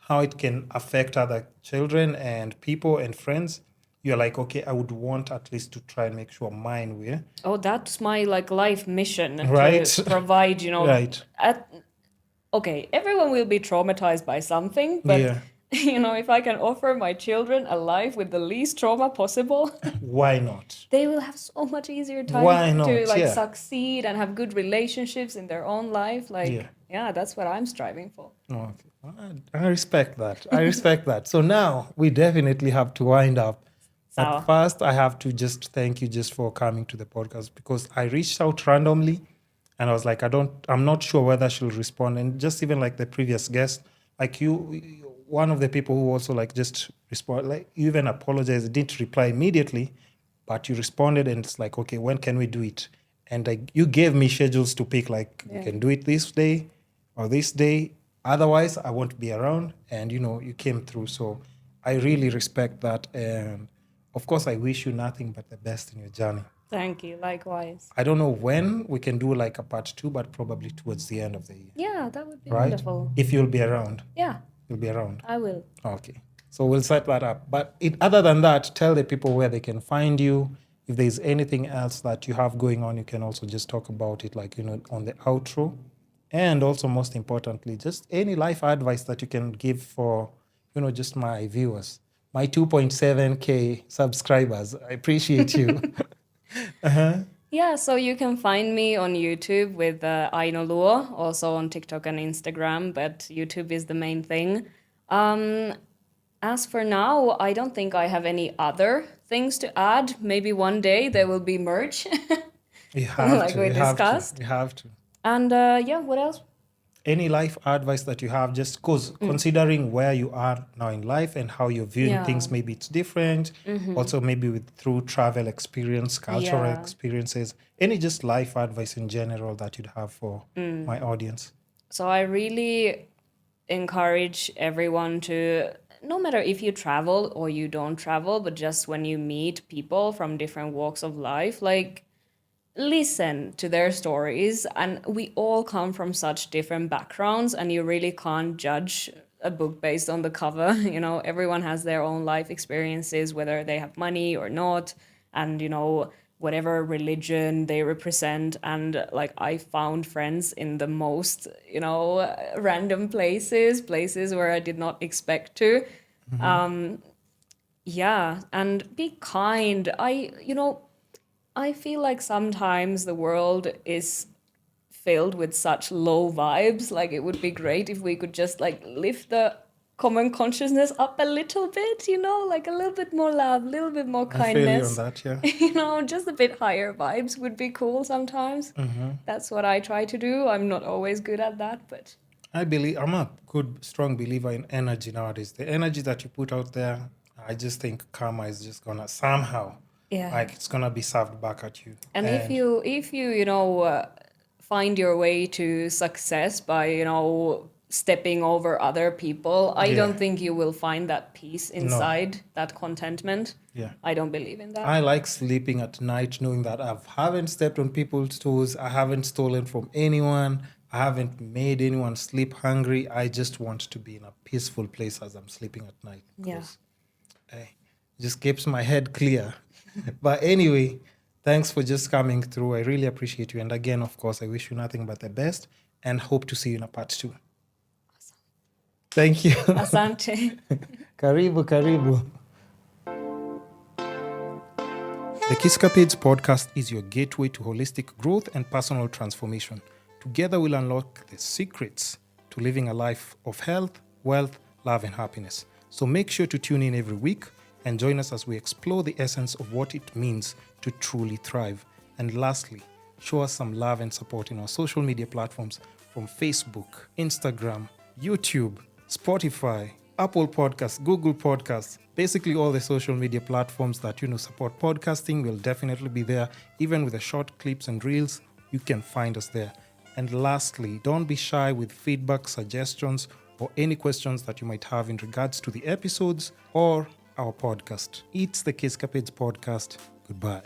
how it can affect other children and people and friends, you're like, okay, I would want at least to try and make sure mine will. Oh, that's my life mission, Right. to provide, Right. Okay, everyone will be traumatized by something, but Yeah. if I can offer my children a life with the least trauma possible, Why not? they will have so much easier time Why not? to Yeah. succeed and have good relationships in their own life. Yeah. Yeah, that's what I'm striving for. Okay. I respect that. I respect that. So now we definitely have to wind up. But Sawa. first, I have to just thank you just for coming to the podcast, because I reached out randomly and I was like, I'm not sure whether she'll respond. And just even like the previous guest, like you, one of the people who also like just respond, like you even apologized, didn't reply immediately, but you responded and it's like, okay, when can we do it? And like you gave me schedules to pick, like we can do it this day or this day. Otherwise, I won't be around. And you came through. So I really respect that. And of course, I wish you nothing but the best in your journey. Thank you. Likewise. I don't know when we can do like a part 2, but probably towards the end of the year. Yeah, that would be Right? wonderful. If you'll be around. Yeah, You'll be around. I will. Okay. So we'll set that up. But other than that, tell the people where they can find you. If there's anything else that you have going on, you can also just talk about it, like, on the outro. And also, most importantly, just any life advice that you can give for, just my viewers, my 2.7K subscribers. I appreciate you. Yeah, so you can find me on YouTube with Awino Luo, also on TikTok and Instagram, but YouTube is the main thing. As for now, I don't think I have any other things to add. Maybe one day there will be merch. You have Like to. we You have to. discussed. You have to. And what else? Any life advice that you have, just because considering where you are now in life and how you're viewing things, maybe it's different. Also, maybe through travel experience, cultural Yeah. experiences, any just life advice in general that you'd have for my audience. So I really encourage everyone to, no matter if you travel or you don't travel, but just when you meet people from different walks of life, like listen to their stories. And we all come from such different backgrounds, and you really can't judge a book based on the cover. Everyone has their own life experiences, whether they have money or not, and whatever religion they represent. And like, I found friends in the most random places where I did not expect to. And be kind. I feel like sometimes the world is filled with such low vibes. Like, it would be great if we could just like lift the common consciousness up a little bit, like a little bit more love, a little bit more kindness. I feel you on that, yeah. Just a bit higher vibes would be cool sometimes. That's what I try to do. I'm not always good at that, but I'm a good, strong believer in energy nowadays. The energy that you put out there, I just think karma is just gonna somehow, like, it's gonna be served back at you. And if you find your way to success by stepping over other people, I don't think you will find that peace inside, that contentment. I don't believe in that. I like sleeping at night knowing that I haven't stepped on people's toes, I haven't stolen from anyone, I haven't made anyone sleep hungry. I just want to be in a peaceful place as I'm sleeping at night. It just keeps my head clear. But anyway, thanks for just coming through. I really appreciate you. And again, of course, I wish you nothing but the best and hope to see you in a part 2. Awesome. Thank you. Asante. Karibu. The Kisscapades podcast is your gateway to holistic growth and personal transformation. Together, we'll unlock the secrets to living a life of health, wealth, love, and happiness. So make sure to tune in every week and join us as we explore the essence of what it means to truly thrive. And lastly, show us some love and support in our social media platforms from Facebook, Instagram, YouTube, Spotify, Apple Podcasts, Google Podcasts, basically all the social media platforms that support podcasting will definitely be there. Even with the short clips and reels, you can find us there. And lastly, don't be shy with feedback, suggestions, or any questions that you might have in regards to the episodes or our podcast. It's the Kisscapades podcast. Goodbye.